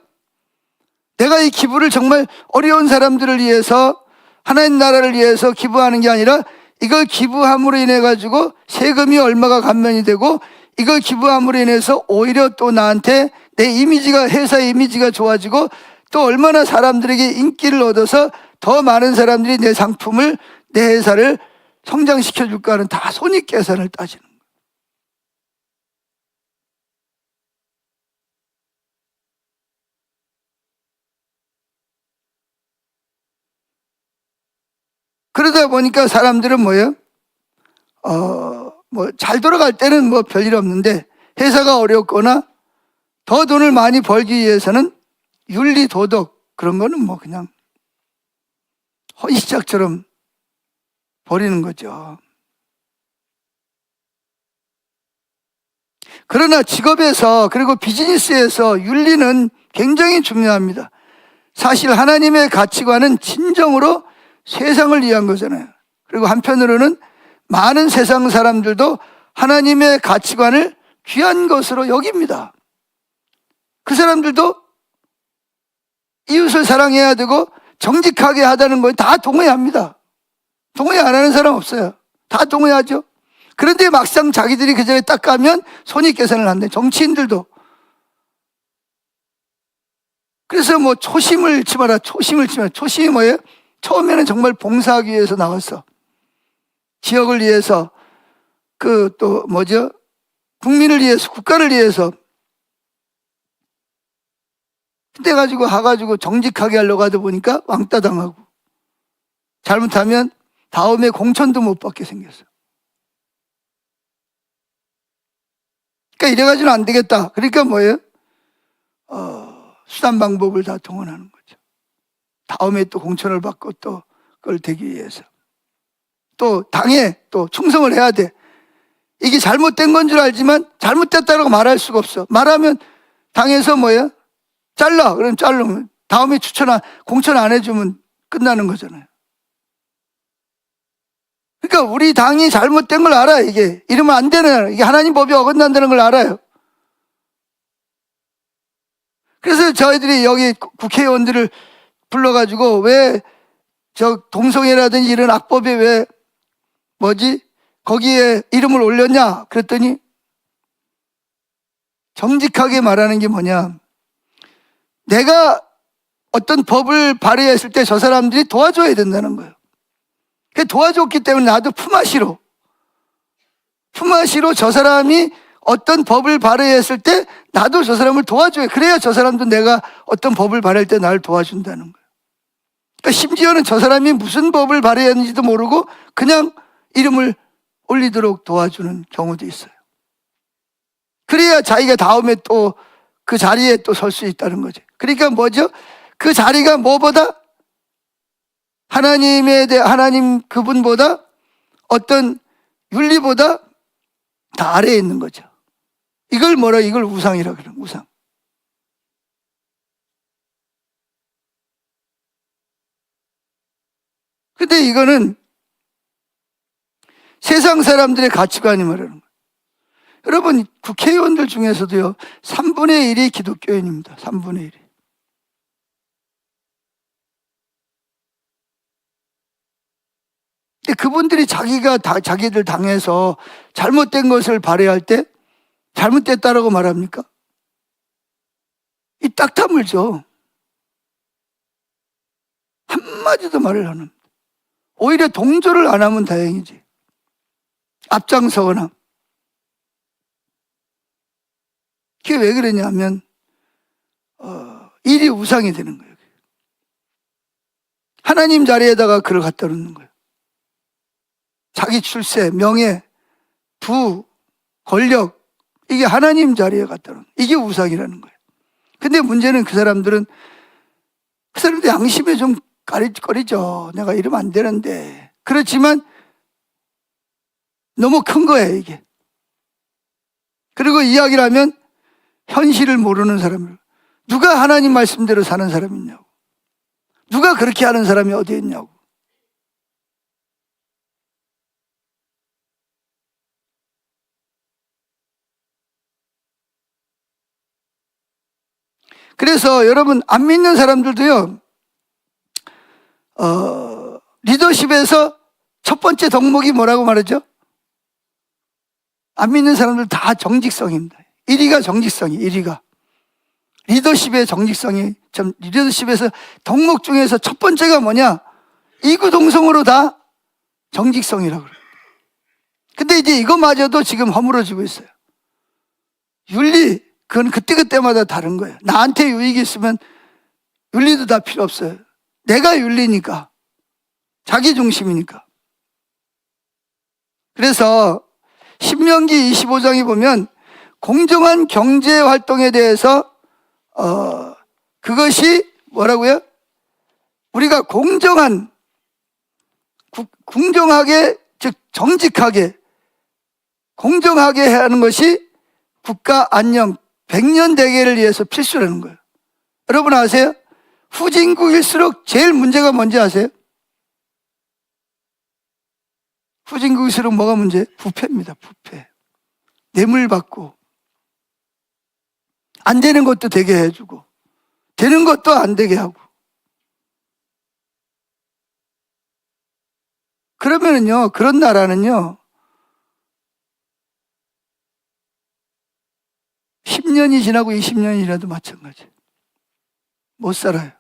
Speaker 1: 내가 이 기부를 정말 어려운 사람들을 위해서 하나님 나라를 위해서 기부하는 게 아니라 이걸 기부함으로 인해 가지고 세금이 얼마가 감면이 되고 이걸 기부함으로 인해서 오히려 또 나한테 내 이미지가, 회사의 이미지가 좋아지고 또 얼마나 사람들에게 인기를 얻어서 더 많은 사람들이 내 상품을, 내 회사를 성장시켜 줄까 하는 다 손익계산을 따지는 거예요. 그러다 보니까 사람들은 뭐예요? 뭐 잘 돌아갈 때는 뭐 별일 없는데 회사가 어렵거나 더 돈을 많이 벌기 위해서는 윤리, 도덕 그런 거는 뭐 그냥 헌시짝처럼 버리는 거죠. 그러나 직업에서 그리고 비즈니스에서 윤리는 굉장히 중요합니다. 사실 하나님의 가치관은 진정으로 세상을 위한 거잖아요. 그리고 한편으로는 많은 세상 사람들도 하나님의 가치관을 귀한 것으로 여깁니다. 그 사람들도 이웃을 사랑해야 되고 정직하게 하다는 걸 다 동의합니다. 동의 안 하는 사람 없어요. 다 동의하죠. 그런데 막상 자기들이 그 자리에 딱 가면 손익계산을 한대. 정치인들도. 그래서 뭐 초심을 잃지 마라. 초심이 뭐예요? 처음에는 정말 봉사하기 위해서 나왔어. 지역을 위해서, 또 뭐죠? 국민을 위해서, 국가를 위해서. 그때 가가지고 정직하게 하려고 하다 보니까 왕따 당하고, 잘못하면 다음에 공천도 못 받게 생겼어. 그러니까 이래가지고는 안 되겠다. 그러니까 뭐예요? 수단 방법을 다 동원하는 거죠. 다음에 또 공천을 받고 또 그걸 되기 위해서. 또 당에 또 충성을 해야 돼. 이게 잘못된 건 줄 알지만 잘못됐다고 말할 수가 없어. 말하면 당에서 뭐예요? 잘라. 그럼 자르면 다음에 공천 안 해주면 끝나는 거잖아요. 그러니까 우리 당이 잘못된 걸 알아. 이게 이러면 안 되는, 이게 하나님 법이 어긋난다는 걸 알아요. 그래서 저희들이 여기 국회의원들을 불러가지고 왜 저 동성애라든지 이런 악법에 왜 거기에 이름을 올렸냐 그랬더니 정직하게 말하는 게 뭐냐, 내가 어떤 법을 발의했을 때 저 사람들이 도와줘야 된다는 거예요. 도와줬기 때문에 나도 품앗이로 저 사람이 어떤 법을 발의했을 때 나도 저 사람을 도와줘요. 그래야 저 사람도 내가 어떤 법을 발의할 때 나를 도와준다는 거예요. 그러니까 심지어는 저 사람이 무슨 법을 발의했는지도 모르고 그냥 이름을 올리도록 도와주는 경우도 있어요. 그래야 자기가 다음에 또 그 자리에 또 설 수 있다는 거죠. 그러니까 뭐죠? 그 자리가 뭐보다 하나님 그분보다 어떤 윤리보다 다 아래에 있는 거죠. 이걸 우상이라 그래요. 우상. 근데 이거는 세상 사람들의 가치관이 말하는 거예요. 여러분, 국회의원들 중에서도요, 3분의 1이 기독교인입니다. 3분의 1이. 근데 그분들이 자기들 당해서 잘못된 것을 발휘할 때 잘못됐다라고 말합니까? 이 딱타물죠. 한마디도 말을 안 합니다. 오히려 동조를 안 하면 다행이지. 앞장서거나. 그게 왜 그러냐면 일이 우상이 되는 거예요. 하나님 자리에다가 그를 갖다 놓는 거예요. 자기 출세, 명예, 부, 권력, 이게 하나님 자리에 갖다 놓는 거예요. 이게 우상이라는 거예요. 근데 문제는 그 사람들 양심에 좀 꺼리죠. 내가 이러면 안 되는데. 그렇지만 너무 큰 거예요, 이게. 그리고 이야기를 하면 현실을 모르는 사람들. 누가 하나님 말씀대로 사는 사람이 있냐고. 누가 그렇게 하는 사람이 어디 있냐고. 그래서 여러분, 안 믿는 사람들도요, 리더십에서 첫 번째 덕목이 뭐라고 말하죠? 안 믿는 사람들 다 정직성입니다. 1위가 정직성이, 1위가. 리더십의 정직성이, 리더십에서 덕목 중에서 첫 번째가 뭐냐? 이구동성으로 다 정직성이라고 그래요. 근데 이제 이거마저도 지금 허물어지고 있어요. 윤리, 그건 그때그때마다 다른 거예요. 나한테 유익이 있으면 윤리도 다 필요 없어요. 내가 윤리니까. 자기 중심이니까. 그래서 신명기 25장에 보면 공정한 경제 활동에 대해서 그것이 뭐라고요? 우리가 공정하게, 즉 정직하게, 공정하게 하는 것이 국가 안녕, 백년 대계를 위해서 필수라는 거예요. 여러분 아세요? 후진국일수록 제일 문제가 뭔지 아세요? 후진국일수록 뭐가 문제? 부패입니다. 부패. 뇌물 받고 안 되는 것도 되게 해주고 되는 것도 안 되게 하고. 그러면은요, 그런 나라는요 10년이 지나고 20년이 지나도 마찬가지. 못 살아요.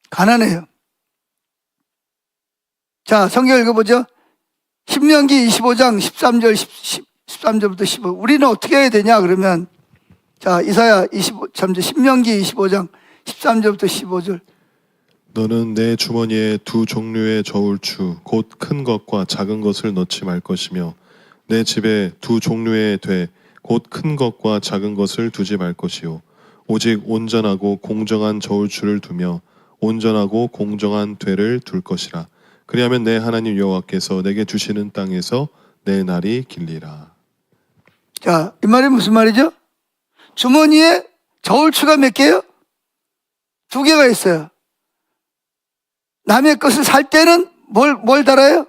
Speaker 1: 가난해요. 자, 성경 읽어보죠. 신명기 25장 13절부터 15. 우리는 어떻게 해야 되냐 그러면, 자, 신명기 25장 13절부터 15절.
Speaker 2: 너는 내 주머니에 두 종류의 저울추 곧 큰 것과 작은 것을 넣지 말 것이며 내 집에 두 종류의 돼 곧 큰 것과 작은 것을 두지 말 것이요 오직 온전하고 공정한 저울추를 두며 온전하고 공정한 되를 둘 것이라. 그리하면 내 하나님 여호와께서 내게 주시는 땅에서 내 날이 길리라.
Speaker 1: 자, 이 말이 무슨 말이죠? 주머니에 저울추가 몇 개요? 2개가 있어요. 남의 것을 살 때는 뭘 달아요?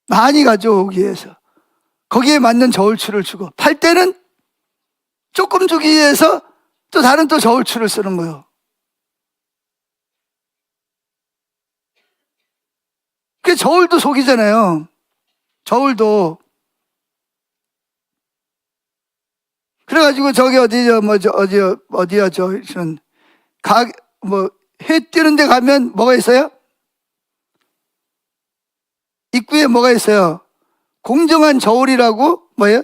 Speaker 1: 많이 가져오기 위해서 거기에 맞는 저울추를 주고, 팔 때는 조금 주기 위해서 또 다른 또 저울추를 쓰는 거예요. 그 저울도 속이잖아요. 저울도. 그래가지고 저기 어디야 해 뜨는 데 가면 뭐가 있어요? 입구에 뭐가 있어요? 공정한 저울이라고 뭐예요?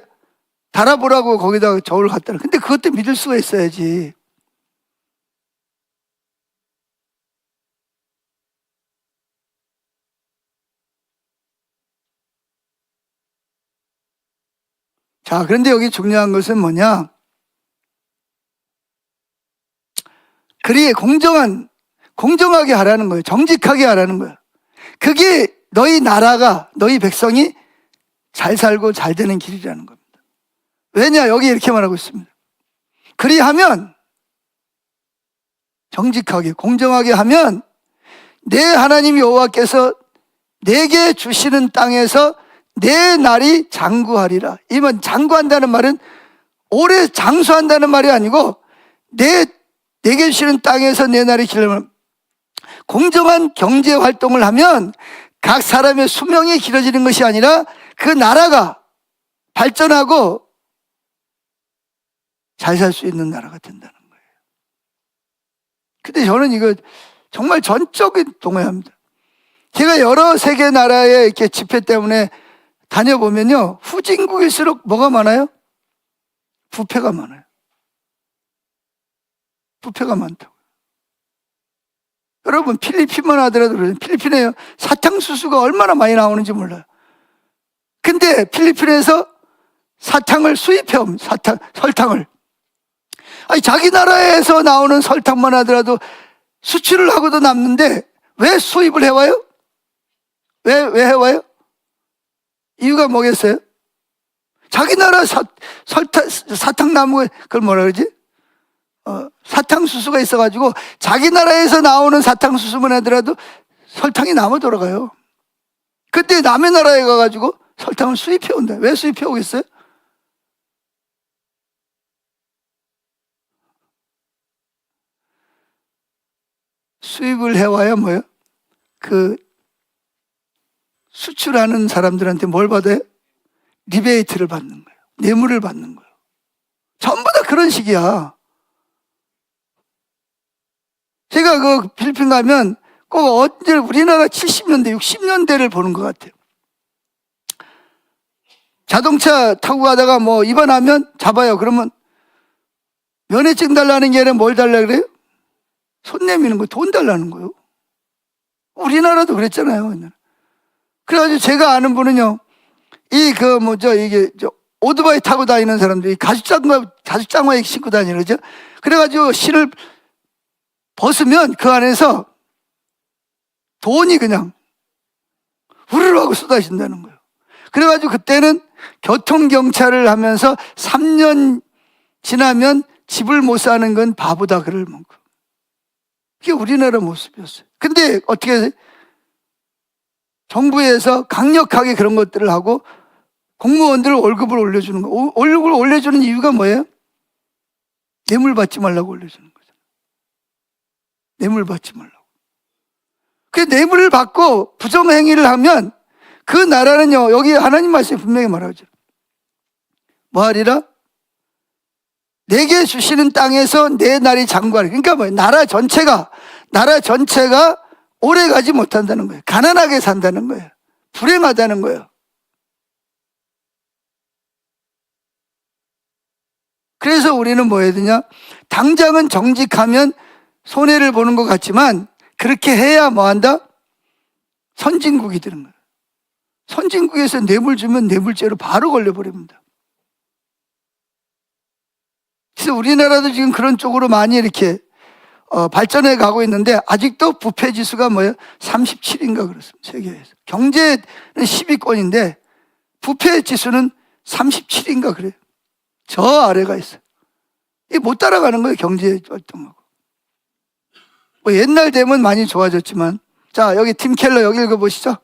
Speaker 1: 달아보라고 거기다가 저울 갖다 놔. 근데 그것도 믿을 수가 있어야지. 자, 그런데 여기 중요한 것은 뭐냐? 그리 공정하게 하라는 거예요. 정직하게 하라는 거예요. 그게 너희 나라가, 너희 백성이 잘 살고 잘 되는 길이라는 겁니다. 왜냐? 여기 이렇게 말하고 있습니다. 그리하면, 정직하게, 공정하게 하면 내 하나님 여호와께서 내게 주시는 땅에서 내 날이 장구하리라. 이만 장구한다는 말은 오래 장수한다는 말이 아니고 내게 주시는 땅에서 내 날이 길려면 공정한 경제 활동을 하면 각 사람의 수명이 길어지는 것이 아니라 그 나라가 발전하고 잘 살 수 있는 나라가 된다는 거예요. 근데 저는 이거 정말 전적인 동의합니다. 제가 여러 세계 나라의 이렇게 집회 때문에 다녀보면요, 후진국일수록 뭐가 많아요? 부패가 많아요. 부패가 많다고요. 여러분, 필리핀만 하더라도 그래요. 필리핀에 사탕수수가 얼마나 많이 나오는지 몰라요. 근데 필리핀에서 사탕을 수입해온 설탕을. 아니, 자기 나라에서 나오는 설탕만 하더라도 수출을 하고도 남는데 왜 수입을 해와요? 왜 해와요? 이유가 뭐겠어요? 자기 나라 사탕나무에, 그걸 뭐라 그러지? 사탕수수가 있어가지고 자기 나라에서 나오는 사탕수수만 하더라도 설탕이 남아 돌아가요. 그때 남의 나라에 가가지고 설탕을 수입해 온다. 왜 수입해 오겠어요? 수입을 해와야 뭐예요? 그 수출하는 사람들한테 뭘 받아요? 리베이트를 받는 거예요. 뇌물을 받는 거예요. 전부 다 그런 식이야. 제가 그 필리핀 가면 꼭 언제 우리나라 70년대, 60년대를 보는 것 같아요. 자동차 타고 가다가 뭐 입원하면 잡아요. 그러면 면허증 달라는 게 아니라 뭘 달라 그래요? 손 내미는 거, 돈 달라는 거예요. 우리나라도 그랬잖아요. 그래가지고 제가 아는 분은요, 이게 오토바이 타고 다니는 사람들이 가죽장화 신고 다니죠. 그래가지고 신을 벗으면 그 안에서 돈이 그냥 후루룩 하고 쏟아진다는 거예요. 그래가지고 그때는 교통경찰을 하면서 3년 지나면 집을 못 사는 건 바보다 그럴 만큼. 그게 우리나라 모습이었어요. 근데 어떻게 해요? 정부에서 강력하게 그런 것들을 하고 공무원들 월급을 올려주는 거. 월급을 올려주는 이유가 뭐예요? 뇌물 받지 말라고 올려주는 거죠. 뇌물 받지 말라고. 그 뇌물을 받고 부정행위를 하면 그 나라는요, 여기 하나님 말씀이 분명히 말하죠. 뭐 하리라? 내게 주시는 땅에서 내 날이 장구하리. 그러니까 뭐예요? 나라 전체가 오래 가지 못한다는 거예요. 가난하게 산다는 거예요. 불행하다는 거예요. 그래서 우리는 뭐 해야 되냐? 당장은 정직하면 손해를 보는 것 같지만 그렇게 해야 뭐 한다? 선진국이 되는 거예요. 선진국에서 뇌물 주면 뇌물죄로 바로 걸려버립니다. 그래서 우리나라도 지금 그런 쪽으로 많이 이렇게 발전해 가고 있는데 아직도 부패 지수가 뭐예요? 37인가 그렇습니다. 세계에서. 경제는 10위권인데 부패 지수는 37인가 그래요. 저 아래가 있어요. 이게 못 따라가는 거예요. 경제 활동하고. 뭐 옛날 되면 많이 좋아졌지만, 자, 여기 팀 켈러 여기 읽어보시죠.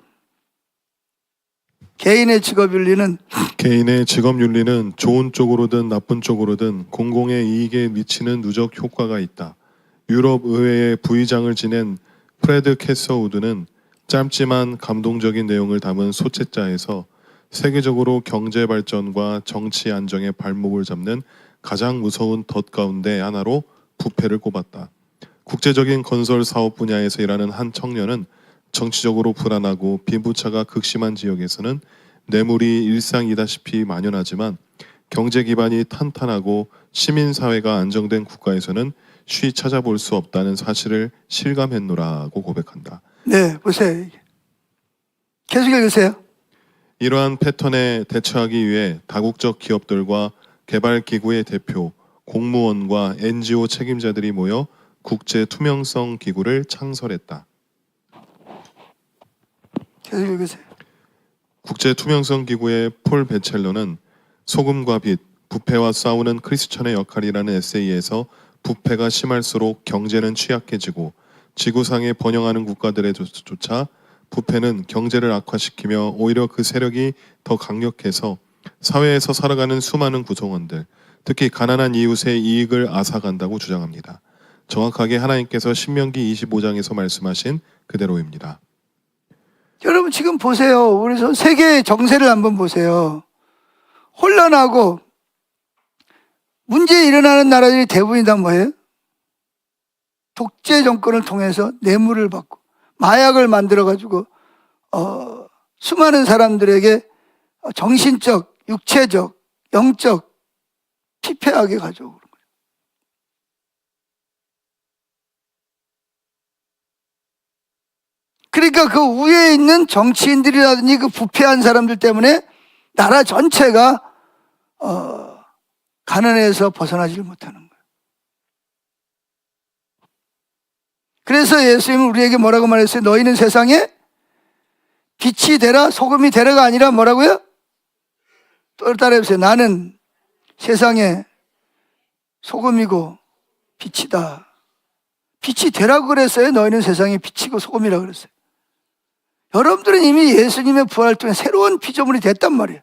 Speaker 1: 개인의 직업윤리는
Speaker 2: 좋은 쪽으로든 나쁜 쪽으로든 공공의 이익에 미치는 누적 효과가 있다. 유럽 의회의 부의장을 지낸 프레드 캐서우드는 짧지만 감동적인 내용을 담은 소책자에서 세계적으로 경제 발전과 정치 안정의 발목을 잡는 가장 무서운 덫 가운데 하나로 부패를 꼽았다. 국제적인 건설 사업 분야에서 일하는 한 청년은 정치적으로 불안하고 빈부차가 극심한 지역에서는 뇌물이 일상이다시피 만연하지만 경제 기반이 탄탄하고 시민사회가 안정된 국가에서는 쉬 찾아볼 수 없다는 사실을 실감했노라고 고백한다.
Speaker 1: 네, 보세요. 계속 읽으세요.
Speaker 2: 이러한 패턴에 대처하기 위해 다국적 기업들과 개발기구의 대표, 공무원과 NGO 책임자들이 모여 국제 투명성 기구를 창설했다.
Speaker 1: 계속 읽으세요.
Speaker 2: 국제 투명성 기구의 폴 베첼러는 소금과 빛, 부패와 싸우는 크리스천의 역할이라는 에세이에서 부패가 심할수록 경제는 취약해지고 지구상에 번영하는 국가들에조차 부패는 경제를 악화시키며 오히려 그 세력이 더 강력해서 사회에서 살아가는 수많은 구성원들, 특히 가난한 이웃의 이익을 앗아간다고 주장합니다. 정확하게 하나님께서 신명기 25장에서 말씀하신 그대로입니다.
Speaker 1: 여러분 지금 보세요. 우리 세계의 정세를 한번 보세요. 혼란하고 문제 일어나는 나라들이 대부분이 다 뭐예요? 독재 정권을 통해서 뇌물을 받고 마약을 만들어가지고 수많은 사람들에게 정신적, 육체적, 영적 피폐하게 가져오는 거예요. 그러니까 그 위에 있는 정치인들이라든지 그 부패한 사람들 때문에 나라 전체가 가난에서 벗어나지를 못하는 거예요. 그래서 예수님은 우리에게 뭐라고 말했어요? 너희는 세상에 빛이 되라 소금이 되라가 아니라 뭐라고요? 또 따라해보세요. 나는 세상에 소금이고 빛이다. 빛이 되라고 그랬어요? 너희는 세상에 빛이고 소금이라고 그랬어요? 여러분들은 이미 예수님의 부활을 통해 새로운 피조물이 됐단 말이에요.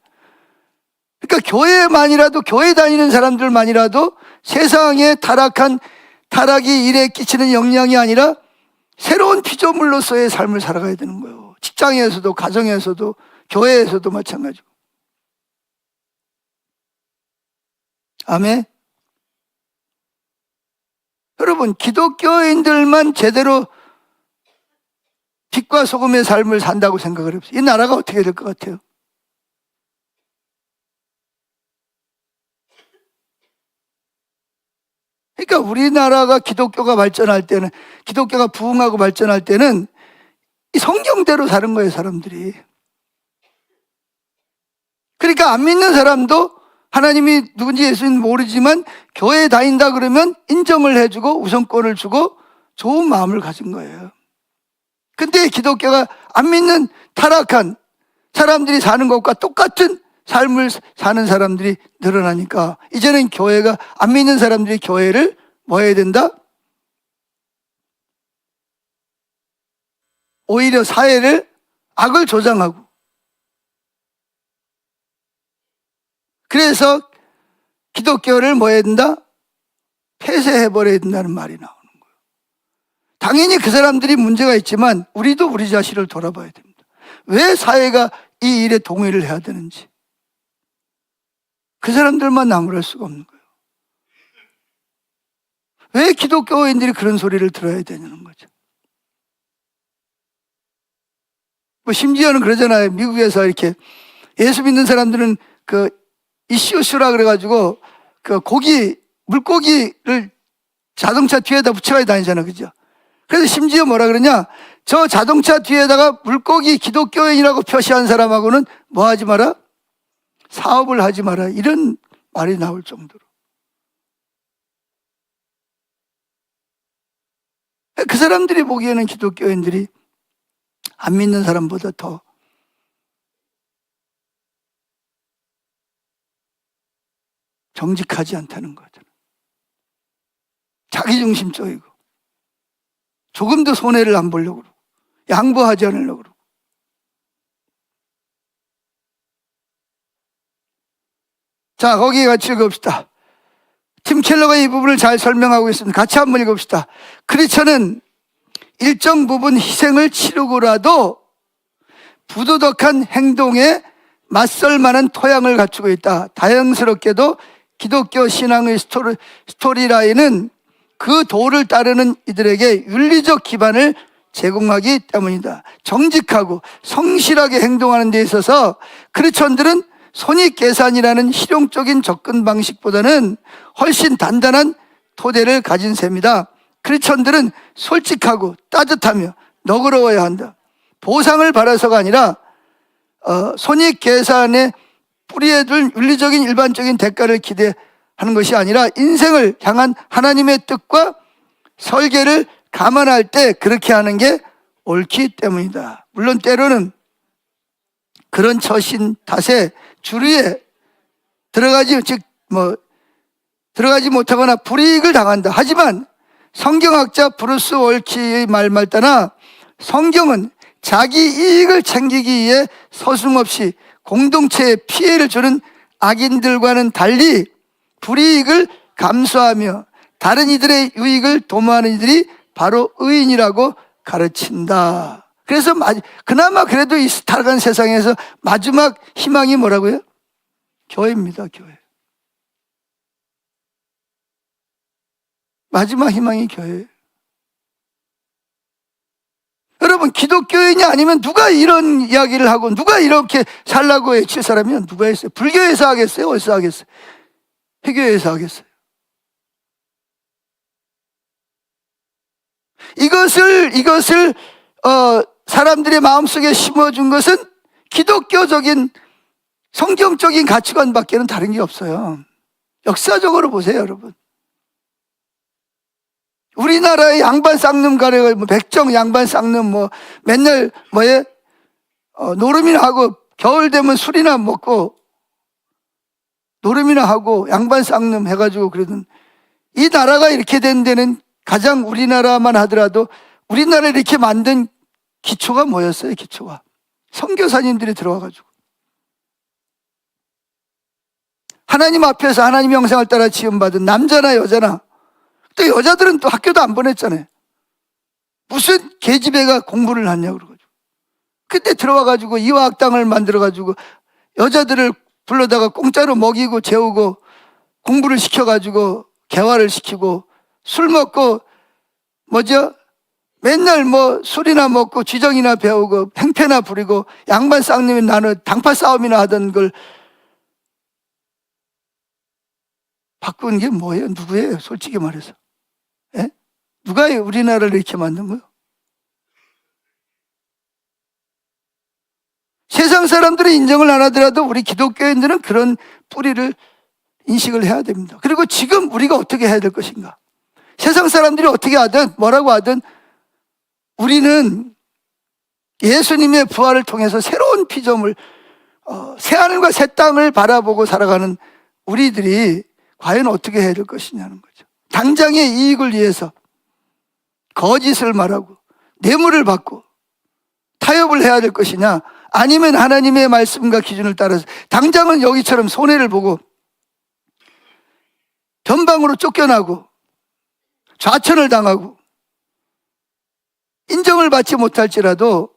Speaker 1: 그러니까 교회만이라도, 교회 다니는 사람들만이라도 세상에 타락이 일에 끼치는 영향이 아니라 새로운 피조물로서의 삶을 살아가야 되는 거예요. 직장에서도, 가정에서도, 교회에서도 마찬가지고. 아멘. 여러분, 기독교인들만 제대로 빛과 소금의 삶을 산다고 생각을 해보세요. 이 나라가 어떻게 될 것 같아요? 그러니까 우리나라가 기독교가 발전할 때는, 기독교가 부흥하고 발전할 때는 이 성경대로 사는 거예요, 사람들이. 그러니까 안 믿는 사람도 하나님이 누군지 예수님 모르지만 교회에 다닌다 그러면 인정을 해주고 우선권을 주고 좋은 마음을 가진 거예요. 근데 기독교가 안 믿는 타락한 사람들이 사는 것과 똑같은 삶을 사는 사람들이 늘어나니까 이제는 교회가, 안 믿는 사람들이 교회를 뭐 해야 된다? 오히려 사회를 악을 조장하고, 그래서 기독교를 뭐 해야 된다? 폐쇄해버려야 된다는 말이 나오는 거예요. 당연히 그 사람들이 문제가 있지만 우리도 우리 자신을 돌아봐야 됩니다. 왜 사회가 이 일에 동의를 해야 되는지. 그 사람들만 나무랄 수가 없는 거예요. 왜 기독교인들이 그런 소리를 들어야 되냐는 거죠. 뭐 심지어는 그러잖아요. 미국에서 이렇게 예수 믿는 사람들은 그 이슈슈라 그래가지고 그 물고기를 자동차 뒤에다 붙여가지고 다니잖아요. 그죠? 그래서 심지어 뭐라 그러냐? 저 자동차 뒤에다가 물고기 기독교인이라고 표시한 사람하고는 뭐 하지 마라? 사업을 하지 마라. 이런 말이 나올 정도로. 그 사람들이 보기에는 기독교인들이 안 믿는 사람보다 더 정직하지 않다는 거잖아요. 자기중심적이고 조금도 손해를 안 보려고 그러고 양보하지 않으려고 그러고. 자, 거기 같이 읽읍시다. 팀 켈러가 이 부분을 잘 설명하고 있습니다. 같이 한번 읽읍시다. 크리스천은 일정 부분 희생을 치르고라도 부도덕한 행동에 맞설 만한 토양을 갖추고 있다. 다행스럽게도 기독교 신앙의 스토리라인은 그 도를 따르는 이들에게 윤리적 기반을 제공하기 때문이다. 정직하고 성실하게 행동하는 데 있어서 크리스천들은 손익계산이라는 실용적인 접근 방식보다는 훨씬 단단한 토대를 가진 셈이다. 크리스천들은 솔직하고 따뜻하며 너그러워야 한다. 보상을 바라서가 아니라 손익계산에 뿌리에 둘 윤리적인 일반적인 대가를 기대하는 것이 아니라 인생을 향한 하나님의 뜻과 설계를 감안할 때 그렇게 하는 게 옳기 때문이다. 물론 때로는 그런 처신 탓에 주류에 들어가지 못하거나 불이익을 당한다. 하지만 성경학자 브루스 월키의 말말 따나 성경은 자기 이익을 챙기기 위해 서슴없이 공동체에 피해를 주는 악인들과는 달리 불이익을 감수하며 다른 이들의 유익을 도모하는 이들이 바로 의인이라고 가르친다. 그래서 그나마 그래도 이 타락한 세상에서 마지막 희망이 뭐라고요? 교회입니다. 교회. 마지막 희망이 교회예요. 여러분, 기독교인이 아니면 누가 이런 이야기를 하고 누가 이렇게 살라고 외칠 사람이면 누가 했어요? 불교에서 하겠어요? 어디서 하겠어요? 회교에서 하겠어요? 이것을 사람들의 마음속에 심어준 것은 기독교적인 성경적인 가치관밖에는 다른 게 없어요. 역사적으로 보세요, 여러분. 우리나라의 양반 쌍놈 가래가 백정 양반 쌍놈 맨날 노름이나 하고 겨울 되면 술이나 먹고 노름이나 하고 양반 쌍놈 해가지고 그러던 이 나라가 이렇게 된 데는 가장 우리나라만 하더라도 우리나라를 이렇게 만든 기초가 뭐였어요? 기초가 선교사님들이 들어와가지고 하나님 앞에서 하나님 형상을 따라 지음받은 남자나 여자나 또 여자들은 또 학교도 안 보냈잖아요. 무슨 계집애가 공부를 하냐고 그러가지고 그때 들어와가지고 이화학당을 만들어가지고 여자들을 불러다가 공짜로 먹이고 재우고 공부를 시켜가지고 개화를 시키고 술 먹고 맨날 술이나 먹고 쥐정이나 배우고 팽패나 부리고 양반 쌍놈이 나는 당파 싸움이나 하던 걸 바꾼 게 뭐예요? 누구예요? 솔직히 말해서. 예? 누가 우리나라를 이렇게 만든 거예요? 세상 사람들이 인정을 안 하더라도 우리 기독교인들은 그런 뿌리를 인식을 해야 됩니다. 그리고 지금 우리가 어떻게 해야 될 것인가? 세상 사람들이 어떻게 하든 뭐라고 하든 우리는 예수님의 부활을 통해서 새로운 피조물, 새하늘과 새 땅을 바라보고 살아가는 우리들이 과연 어떻게 해야 될 것이냐는 거죠. 당장의 이익을 위해서 거짓을 말하고 뇌물을 받고 타협을 해야 될 것이냐, 아니면 하나님의 말씀과 기준을 따라서 당장은 여기처럼 손해를 보고 변방으로 쫓겨나고 좌천을 당하고 인정을 받지 못할지라도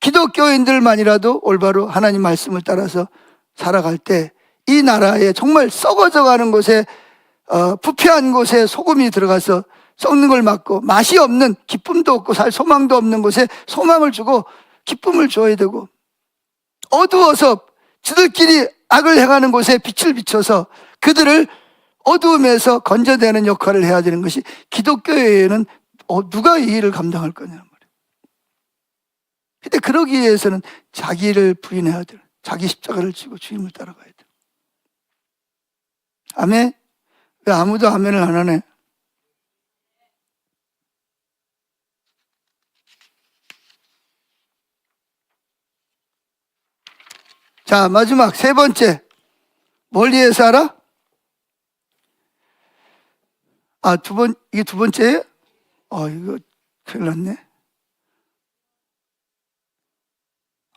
Speaker 1: 기독교인들만이라도 올바로 하나님 말씀을 따라서 살아갈 때 이 나라에 정말 썩어져 가는 곳에 부패한 곳에 소금이 들어가서 썩는 걸 막고 맛이 없는, 기쁨도 없고 살 소망도 없는 곳에 소망을 주고 기쁨을 줘야 되고, 어두워서 저들끼리 악을 행하는 곳에 빛을 비춰서 그들을 어두움에서 건져내는 역할을 해야 되는 것이 기독교회에는 누가 이 일을 감당할 거냐는 말이에요. 근데 그러기 위해서는 자기를 부인해야 돼요. 자기 십자가를 지고 주님을 따라가야 돼요. 아멘? 왜 아무도 아멘을 안 하네? 자, 마지막 세 번째. 뭘 위해서 알아? 이게 두 번째예요? 이거 큰일 났네.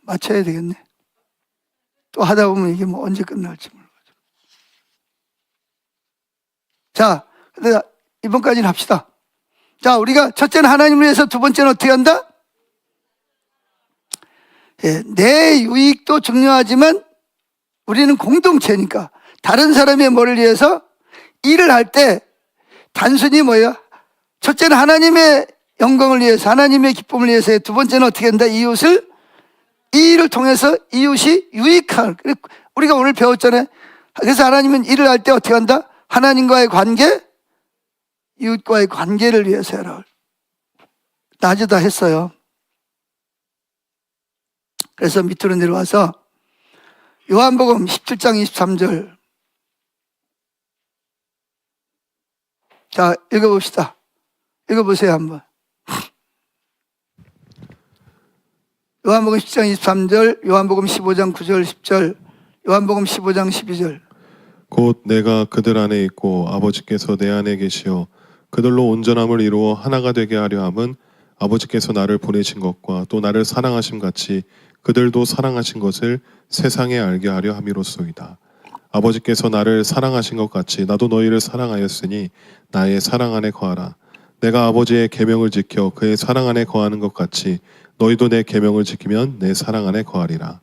Speaker 1: 맞춰야 되겠네. 또 하다 보면 이게 언제 끝날지 몰라가지고. 자, 근데 이번까지는 합시다. 자, 우리가 첫째는 하나님을 위해서, 두 번째는 어떻게 한다? 예, 내 유익도 중요하지만 우리는 공동체니까 다른 사람의 뭐를 위해서 일을 할 때 단순히 뭐예요? 첫째는 하나님의 영광을 위해서, 하나님의 기쁨을 위해서, 두 번째는 어떻게 한다? 이 일을 통해서 이웃이 유익한, 우리가 오늘 배웠잖아요. 그래서 하나님은 일을 할 때 어떻게 한다? 하나님과의 관계, 이웃과의 관계를 위해서 해라. 낮에다 했어요. 그래서 밑으로 내려와서 요한복음 17장 23절. 자, 읽어봅시다. 읽어보세요, 한번. 요한복음 17장 23절, 요한복음 15장 9절 10절, 요한복음 15장 12절.
Speaker 2: 곧 내가 그들 안에 있고 아버지께서 내 안에 계시어 그들로 온전함을 이루어 하나가 되게 하려 함은 아버지께서 나를 보내신 것과 또 나를 사랑하심 같이 그들도 사랑하신 것을 세상에 알게 하려 함이로소이다. 아버지께서 나를 사랑하신 것 같이 나도 너희를 사랑하였으니 나의 사랑 안에 거하라. 내가 아버지의 계명을 지켜 그의 사랑 안에 거하는 것 같이 너희도 내 계명을 지키면 내 사랑 안에 거하리라.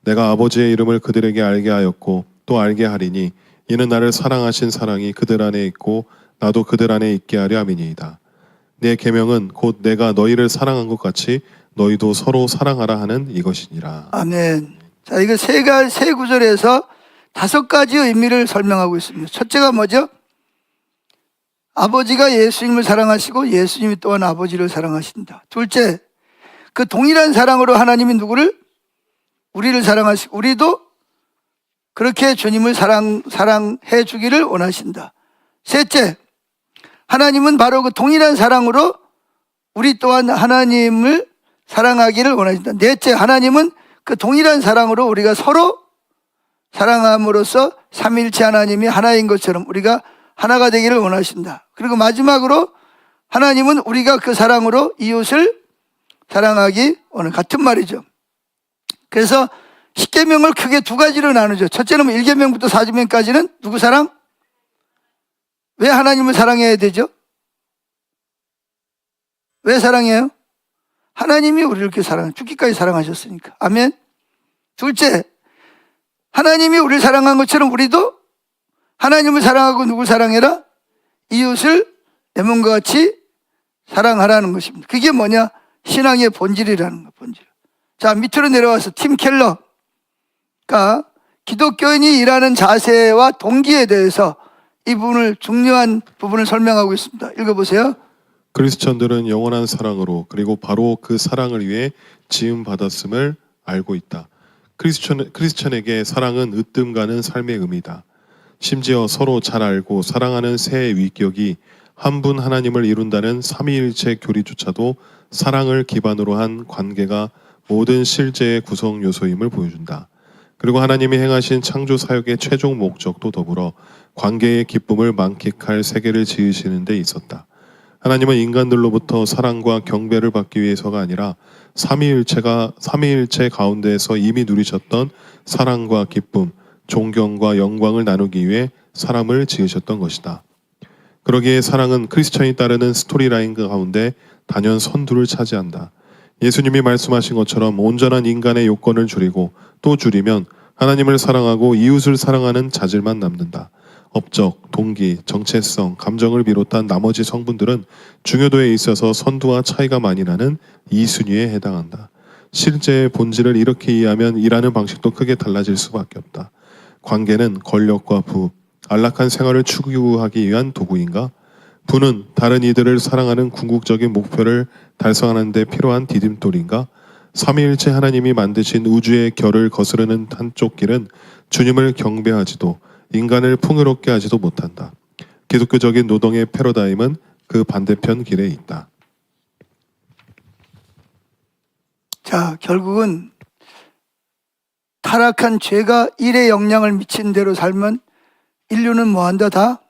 Speaker 2: 내가 아버지의 이름을 그들에게 알게 하였고 또 알게 하리니 이는 나를 사랑하신 사랑이 그들 안에 있고 나도 그들 안에 있게 하려 함이니이다. 내 계명은 곧 내가 너희를 사랑한 것 같이 너희도 서로 사랑하라 하는 이것이니라.
Speaker 1: 아멘. 자, 이거 세 구절에서 5가지 의미를 설명하고 있습니다. 첫째가 뭐죠? 아버지가 예수님을 사랑하시고 예수님이 또한 아버지를 사랑하신다. 둘째, 그 동일한 사랑으로 하나님이 누구를? 우리를 사랑하시고 우리도 그렇게 주님을 사랑해 주기를 원하신다. 셋째, 하나님은 바로 그 동일한 사랑으로 우리 또한 하나님을 사랑하기를 원하신다. 넷째, 하나님은 그 동일한 사랑으로 우리가 서로 사랑함으로써 삼위일체 하나님이 하나인 것처럼 우리가 하나가 되기를 원하신다. 그리고 마지막으로 하나님은 우리가 그 사랑으로 이웃을 사랑하기 원한다. 같은 말이죠. 그래서 10계명을 크게 2가지로 나누죠. 첫째는 1계명부터 4계명까지는 누구 사랑? 왜 하나님을 사랑해야 되죠? 왜 사랑해요? 하나님이 우리를 이렇게 죽기까지 사랑하셨으니까. 아멘. 둘째, 하나님이 우리를 사랑한 것처럼 우리도 하나님을 사랑하고 누굴 사랑해라? 이웃을 내 몸과 같이 사랑하라는 것입니다. 그게 뭐냐? 신앙의 본질이라는 거예요. 본질. 자, 밑으로 내려와서 팀 켈러가 기독교인이 일하는 자세와 동기에 대해서 이 부분을 중요한 부분을 설명하고 있습니다. 읽어보세요.
Speaker 2: 크리스천들은 영원한 사랑으로 그리고 바로 그 사랑을 위해 지음 받았음을 알고 있다. 크리스천에게 사랑은 으뜸 가는 삶의 의미다. 심지어 서로 잘 알고 사랑하는 새의 위격이 한 분 하나님을 이룬다는 삼위일체 교리조차도 사랑을 기반으로 한 관계가 모든 실제의 구성 요소임을 보여준다. 그리고 하나님이 행하신 창조 사역의 최종 목적도 더불어 관계의 기쁨을 만끽할 세계를 지으시는 데 있었다. 하나님은 인간들로부터 사랑과 경배를 받기 위해서가 아니라 삼위일체 가운데에서 이미 누리셨던 사랑과 기쁨, 존경과 영광을 나누기 위해 사람을 지으셨던 것이다. 그러기에 사랑은 크리스천이 따르는 스토리라인 가운데 단연 선두를 차지한다. 예수님이 말씀하신 것처럼 온전한 인간의 요건을 줄이고 또 줄이면 하나님을 사랑하고 이웃을 사랑하는 자질만 남는다. 업적, 동기, 정체성, 감정을 비롯한 나머지 성분들은 중요도에 있어서 선두와 차이가 많이 나는 2순위에 해당한다. 실제의 본질을 이렇게 이해하면 일하는 방식도 크게 달라질 수밖에 없다. 관계는 권력과 부, 안락한 생활을 추구하기 위한 도구인가? 부는 다른 이들을 사랑하는 궁극적인 목표를 달성하는 데 필요한 디딤돌인가? 삼위일체 하나님이 만드신 우주의 결을 거스르는 한쪽 길은 주님을 경배하지도 인간을 풍요롭게 하지도 못한다. 기독교적인 노동의 패러다임은 그 반대편 길에 있다.
Speaker 1: 자, 결국은 타락한 죄가 일에 영향을 미친 대로 살면 인류는 뭐한다? 다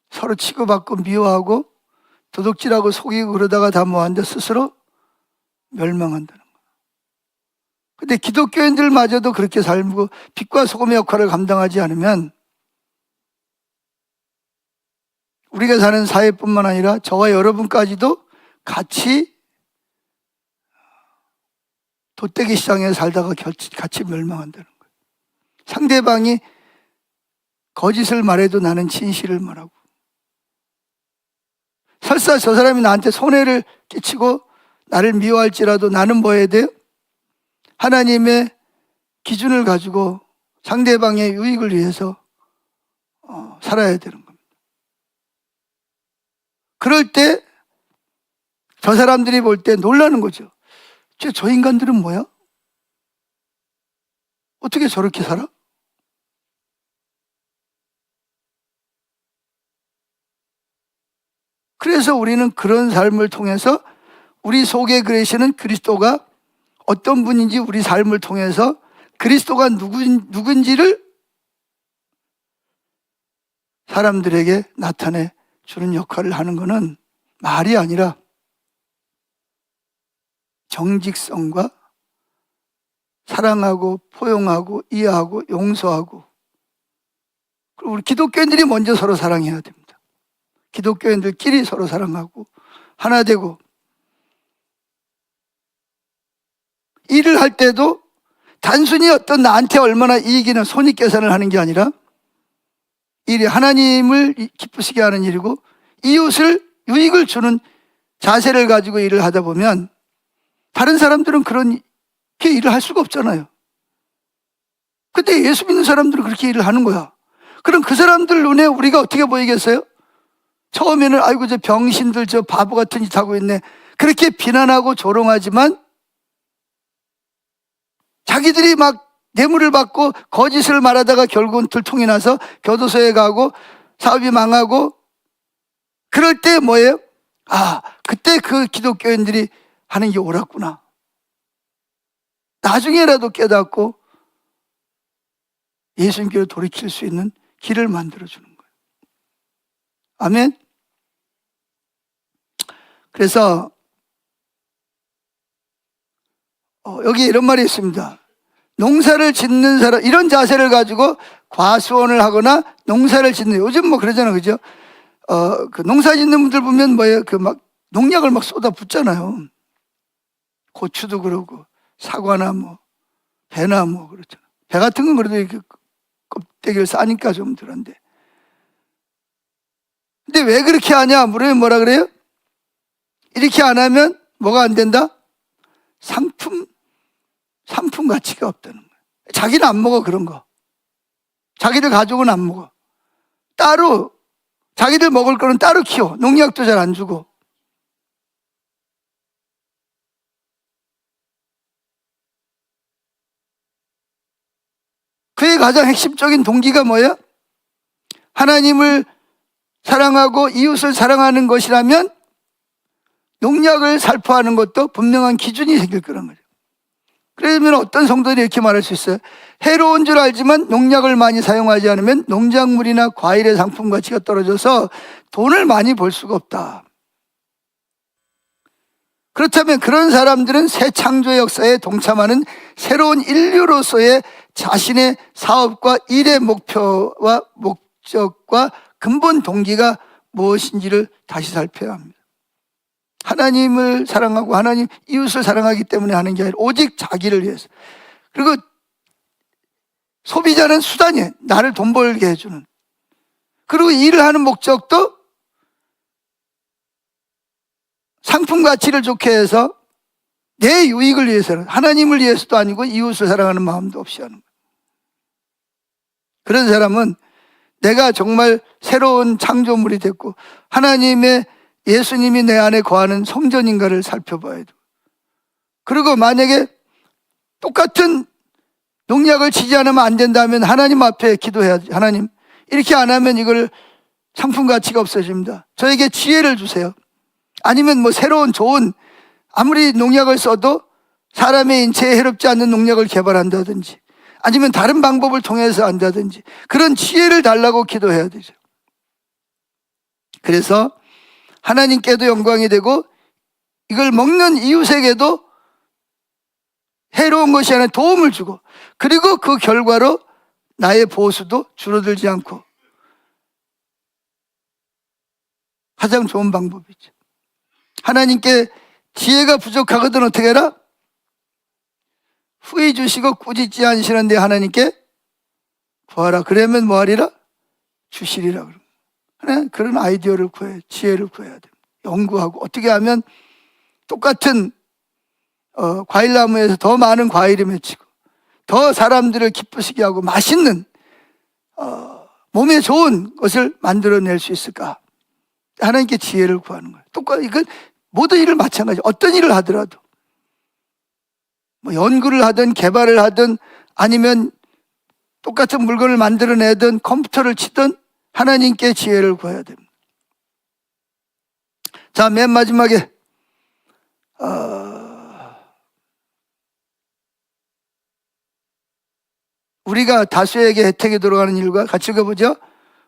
Speaker 1: 서로 치고받고 미워하고 도둑질하고 속이고 그러다가 다 뭐한다? 스스로 멸망한다는 거예요. 근데 기독교인들마저도 그렇게 살고 빛과 소금의 역할을 감당하지 않으면 우리가 사는 사회뿐만 아니라 저와 여러분까지도 같이 돗대기 시장에 살다가 같이 멸망한다는 거예요. 상대방이 거짓을 말해도 나는 진실을 말하고, 설사 저 사람이 나한테 손해를 끼치고 나를 미워할지라도 나는 뭐 해야 돼요? 하나님의 기준을 가지고 상대방의 유익을 위해서 살아야 되는 겁니다. 그럴 때 저 사람들이 볼 때 놀라는 거죠. 저 인간들은 뭐야? 어떻게 저렇게 살아? 그래서 우리는 그런 삶을 통해서 우리 속에 계시는 그리스도가 어떤 분인지 우리 삶을 통해서 그리스도가 누군지를 사람들에게 나타내 주는 역할을 하는 것은 말이 아니라 정직성과 사랑하고 포용하고 이해하고 용서하고 그리고 우리 기독교인들이 먼저 서로 사랑해야 됩니다. 기독교인들끼리 서로 사랑하고 하나 되고, 일을 할 때도 단순히 어떤 나한테 얼마나 이익이나 손익계산을 하는 게 아니라 일이 하나님을 기쁘시게 하는 일이고 이웃을 유익을 주는 자세를 가지고 일을 하다 보면 다른 사람들은 그렇게 일을 할 수가 없잖아요. 근데 예수 믿는 사람들은 그렇게 일을 하는 거야. 그럼 그 사람들 눈에 우리가 어떻게 보이겠어요? 처음에는 아이고 저 병신들 저 바보 같은 짓 하고 있네, 그렇게 비난하고 조롱하지만 자기들이 막 뇌물을 받고 거짓을 말하다가 결국은 들통이 나서 교도소에 가고 사업이 망하고, 그럴 때 뭐예요? 아, 그때 그 기독교인들이 하는 게 옳았구나. 나중에라도 깨닫고 예수님께로 돌이킬 수 있는 길을 만들어주는 거예요. 아멘. 그래서 여기 이런 말이 있습니다. 농사를 짓는 사람, 이런 자세를 가지고 과수원을 하거나 농사를 짓는, 요즘 뭐 그러잖아요, 그죠? 그 농사 짓는 분들 보면 뭐예요? 그 막 농약을 막 쏟아 붓잖아요. 고추도 그러고 사과나 뭐 배나 뭐 그렇잖아요. 배 같은 건 그래도 이렇게 껍데기를 싸니까 좀 덜한데. 근데 왜 그렇게 하냐 물으면 뭐라 그래요? 이렇게 안 하면 뭐가 안 된다? 상품 가치가 없다는 거예요. 자기는 안 먹어, 그런 거. 자기들 가족은 안 먹어. 따로 자기들 먹을 거는 따로 키워. 농약도 잘 안 주고. 그의 가장 핵심적인 동기가 뭐예요? 하나님을 사랑하고 이웃을 사랑하는 것이라면 농약을 살포하는 것도 분명한 기준이 생길 거란 거죠. 그러면 어떤 성도들이 이렇게 말할 수 있어요? 해로운 줄 알지만 농약을 많이 사용하지 않으면 농작물이나 과일의 상품 가치가 떨어져서 돈을 많이 벌 수가 없다. 그렇다면 그런 사람들은 새 창조의 역사에 동참하는 새로운 인류로서의 자신의 사업과 일의 목표와 목적과 근본 동기가 무엇인지를 다시 살펴야 합니다. 하나님을 사랑하고 하나님 이웃을 사랑하기 때문에 하는 게 아니라 오직 자기를 위해서. 그리고 소비자는 수단이에요. 나를 돈 벌게 해주는. 그리고 일을 하는 목적도 상품 가치를 좋게 해서 내 유익을 위해서는, 하나님을 위해서도 아니고 이웃을 사랑하는 마음도 없이 하는 거예요. 그런 사람은 내가 정말 새로운 창조물이 됐고 하나님의 예수님이 내 안에 거하는 성전인가를 살펴봐야 돼요. 그리고 만약에 똑같은 농약을 치지 않으면 안 된다면 하나님 앞에 기도해야지. 하나님, 이렇게 안 하면 이걸 상품 가치가 없어집니다. 저에게 지혜를 주세요. 아니면 뭐 새로운 좋은, 아무리 농약을 써도 사람의 인체에 해롭지 않는 농약을 개발한다든지 아니면 다른 방법을 통해서 한다든지 그런 지혜를 달라고 기도해야 되죠. 그래서 하나님께도 영광이 되고 이걸 먹는 이웃에게도 해로운 것이 아니라 도움을 주고, 그리고 그 결과로 나의 보수도 줄어들지 않고 가장 좋은 방법이죠. 하나님께 지혜가 부족하거든 어떻게 해라? 후히 주시고 꾸짖지 않으시는데 하나님께 구하라. 그러면 뭐하리라? 주시리라. 그런 아이디어를 구해야, 지혜를 구해야 됩니다. 연구하고 어떻게 하면 똑같은 과일나무에서 더 많은 과일이 맺히고 더 사람들을 기쁘시게 하고 맛있는 몸에 좋은 것을 만들어낼 수 있을까? 하나님께 지혜를 구하는 거예요. 똑같이 이건 모든 일을 마찬가지. 어떤 일을 하더라도 뭐 연구를 하든 개발을 하든 아니면 똑같은 물건을 만들어내든 컴퓨터를 치든 하나님께 지혜를 구해야 됩니다. 자, 맨 마지막에 우리가 다수에게 혜택이 돌아가는 일과 같이 읽어보죠.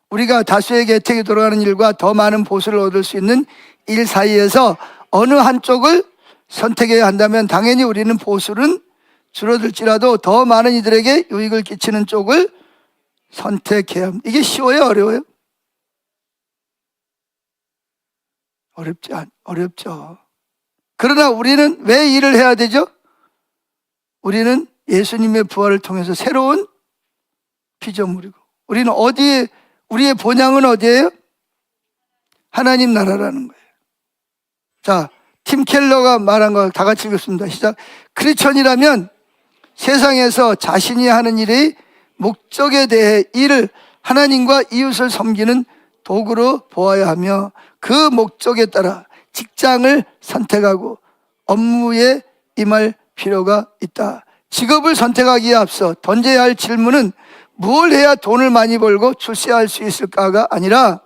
Speaker 1: 우리가 다수에게 혜택이 돌아가는 일과 더 많은 보수를 얻을 수 있는 일 사이에서 어느 한쪽을 선택해야 한다면 당연히 우리는 보수는 줄어들지라도 더 많은 이들에게 유익을 끼치는 쪽을 선택해야 합니다. 이게 쉬워요, 어려워요? 어렵죠. 그러나 우리는 왜 일을 해야 되죠? 우리는 예수님의 부활을 통해서 새로운 피조물이고, 우리는 어디에, 우리의 본향은 어디예요? 하나님 나라라는 거예요. 자, 팀 켈러가 말한 거 다 같이 읽겠습니다. 시작. 크리스천이라면 세상에서 자신이 하는 일의 목적에 대해 이를 하나님과 이웃을 섬기는 도구로 보아야 하며, 그 목적에 따라 직장을 선택하고 업무에 임할 필요가 있다. 직업을 선택하기에 앞서 던져야 할 질문은 뭘 해야 돈을 많이 벌고 출세할 수 있을까가 아니라,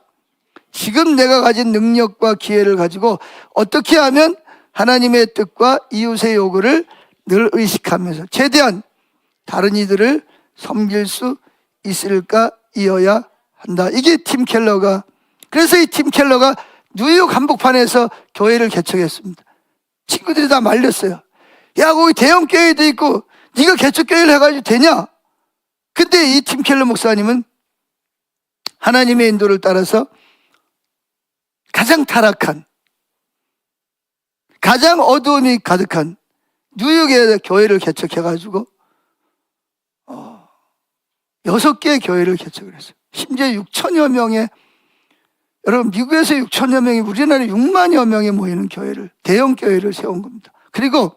Speaker 1: 지금 내가 가진 능력과 기회를 가지고 어떻게 하면 하나님의 뜻과 이웃의 요구를 늘 의식하면서 최대한 다른 이들을 섬길 수 있을까이어야 한다. 이게 팀 켈러가, 그래서 이 팀 켈러가 뉴욕 한복판에서 교회를 개척했습니다. 친구들이 다 말렸어요. 야, 거기 대형 교회도 있고 네가 개척교회를 해가지고 되냐? 근데 이 팀 켈러 목사님은 하나님의 인도를 따라서 가장 타락한, 가장 어두움이 가득한 뉴욕에 교회를 개척해가지고 6개의 교회를 개척을 했어요. 심지어 6천여 명의, 여러분 미국에서 6천여 명이 우리나라에 6만여 명이 모이는 교회를, 대형 교회를 세운 겁니다. 그리고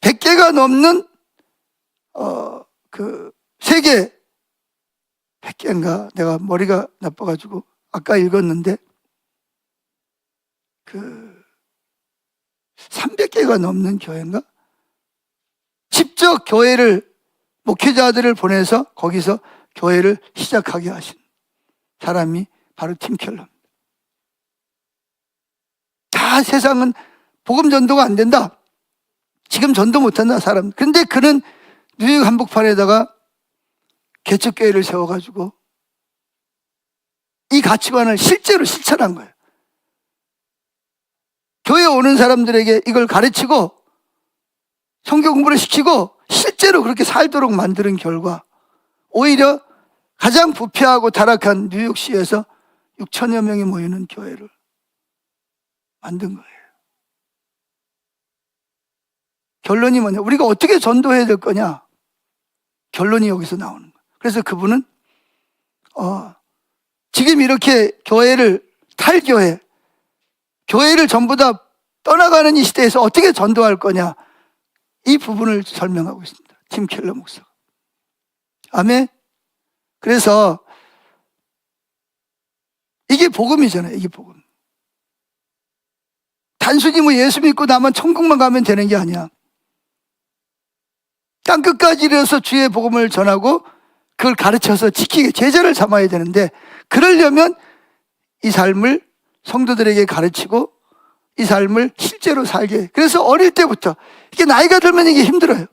Speaker 1: 100개가 넘는 그 세계, 100개인가, 내가 머리가 나빠가지고 아까 읽었는데 그 300개가 넘는 교회인가, 직접 교회를, 목회자들을 보내서 거기서 교회를 시작하게 하신 사람이 바로 팀 켈러입니다. 다 세상은 복음 전도가 안 된다, 지금 전도 못한다 사람. 근데 그는 뉴욕 한복판에다가 개척교회를 세워가지고 이 가치관을 실제로 실천한 거예요. 교회에 오는 사람들에게 이걸 가르치고 성경 공부를 시키고 실제로 그렇게 살도록 만드는 결과, 오히려 가장 부패하고 타락한 뉴욕시에서 6천여 명이 모이는 교회를 만든 거예요. 결론이 뭐냐? 우리가 어떻게 전도해야 될 거냐? 결론이 여기서 나오는 거예요. 그래서 그분은 지금 이렇게 교회를, 탈교회, 교회를 전부 다 떠나가는 이 시대에서 어떻게 전도할 거냐, 이 부분을 설명하고 있습니다. 팀 켈러 목사가. 아멘. 그래서 이게 복음이잖아요. 이게 복음. 단순히 뭐 예수 믿고 나만 천국만 가면 되는 게 아니야. 땅끝까지 이르러서 주의 복음을 전하고 그걸 가르쳐서 지키게, 제자를 삼아야 되는데, 그러려면 이 삶을 성도들에게 가르치고 이 삶을 실제로 살게. 그래서 어릴 때부터, 이게 나이가 들면 이게 힘들어요.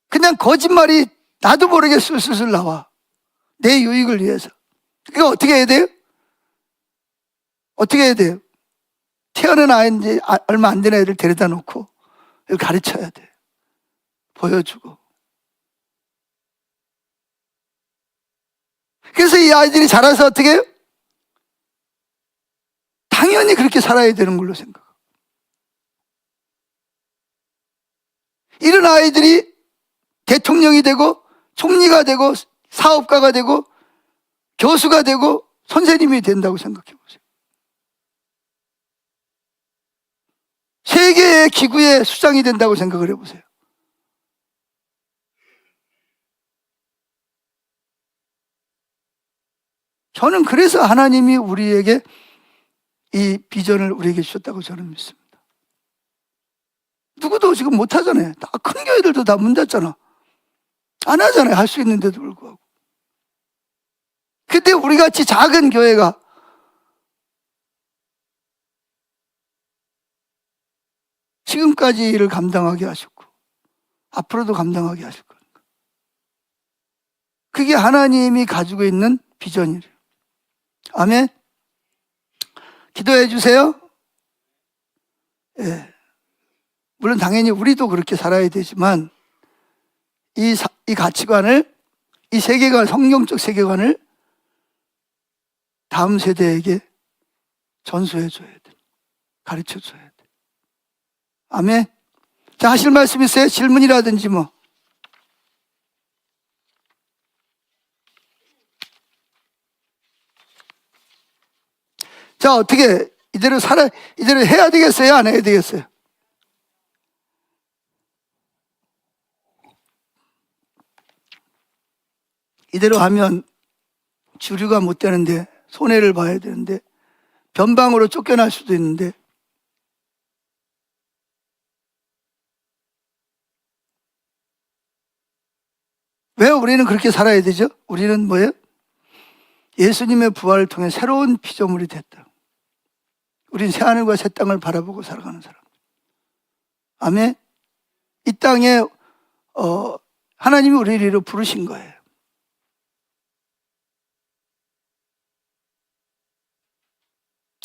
Speaker 1: 그냥 거짓말이 나도 모르게 술술 나와, 내 유익을 위해서. 그러니까 어떻게 해야 돼요? 어떻게 해야 돼요? 태어난 아이인지 얼마 안 된 애들 데려다 놓고 이걸 가르쳐야 돼. 보여주고. 그래서 이 아이들이 자라서 어떻게 해요? 당연히 그렇게 살아야 되는 걸로 생각하고. 이런 아이들이 대통령이 되고 총리가 되고 사업가가 되고 교수가 되고 선생님이 된다고 생각해 보세요. 세계의 기구의 수장이 된다고 생각을 해보세요. 저는 그래서 하나님이 우리에게 이 비전을 우리에게 주셨다고 저는 믿습니다. 누구도 지금 못하잖아요. 다 큰 교회들도 다 문 닫잖아. 안 하잖아요. 할 수 있는데도 불구하고. 근데 우리 같이 작은 교회가 지금까지 일을 감당하게 하셨고 앞으로도 감당하게 하실 거니까. 그게 하나님이 가지고 있는 비전이래요. 아멘. 기도해 주세요. 예. 물론 당연히 우리도 그렇게 살아야 되지만 이 가치관을, 이 세계관, 성경적 세계관을 다음 세대에게 전수해 줘야 돼. 가르쳐 줘야 돼. 아멘. 자, 하실 말씀 있어요? 질문이라든지 뭐. 자, 어떻게 이대로 해야 되겠어요? 안 해야 되겠어요? 이대로 하면 주류가 못 되는데, 손해를 봐야 되는데, 변방으로 쫓겨날 수도 있는데, 왜 우리는 그렇게 살아야 되죠? 우리는 뭐예요? 예수님의 부활을 통해 새로운 피조물이 됐다. 우린 새하늘과 새 땅을 바라보고 살아가는 사람. 아멘. 이 땅에 하나님이 우리를 이리로 부르신 거예요.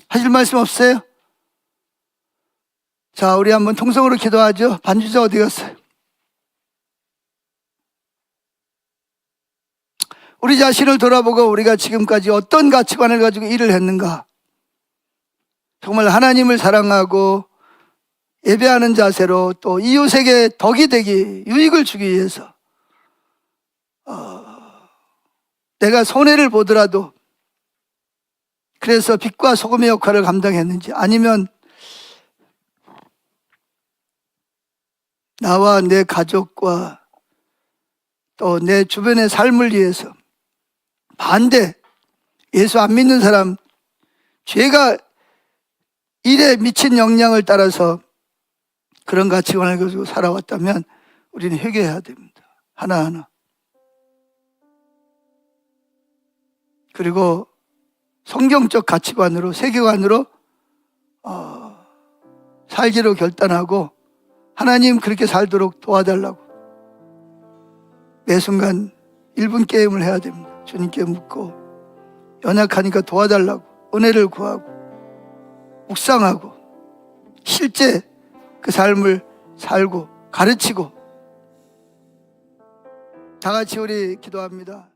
Speaker 1: 하실 말씀 없어요? 자, 우리 한번 통성으로 기도하죠. 반주자 어디 갔어요? 우리 자신을 돌아보고 우리가 지금까지 어떤 가치관을 가지고 일을 했는가? 정말 하나님을 사랑하고 예배하는 자세로 또 이웃에게 덕이 되기, 유익을 주기 위해서 내가 손해를 보더라도 그래서 빛과 소금의 역할을 감당했는지, 아니면 나와 내 가족과 또 내 주변의 삶을 위해서 반대, 예수 안 믿는 사람, 죄가 일에 미친 영향을 따라서 그런 가치관을 가지고 살아왔다면 우리는 회개해야 됩니다. 하나하나. 그리고 성경적 가치관으로, 세계관으로 살기로 결단하고 하나님 그렇게 살도록 도와달라고 매 순간 1분 게임을 해야 됩니다. 주님께 묻고 연약하니까 도와달라고 은혜를 구하고 묵상하고 실제 그 삶을 살고 가르치고 다 같이 우리 기도합니다.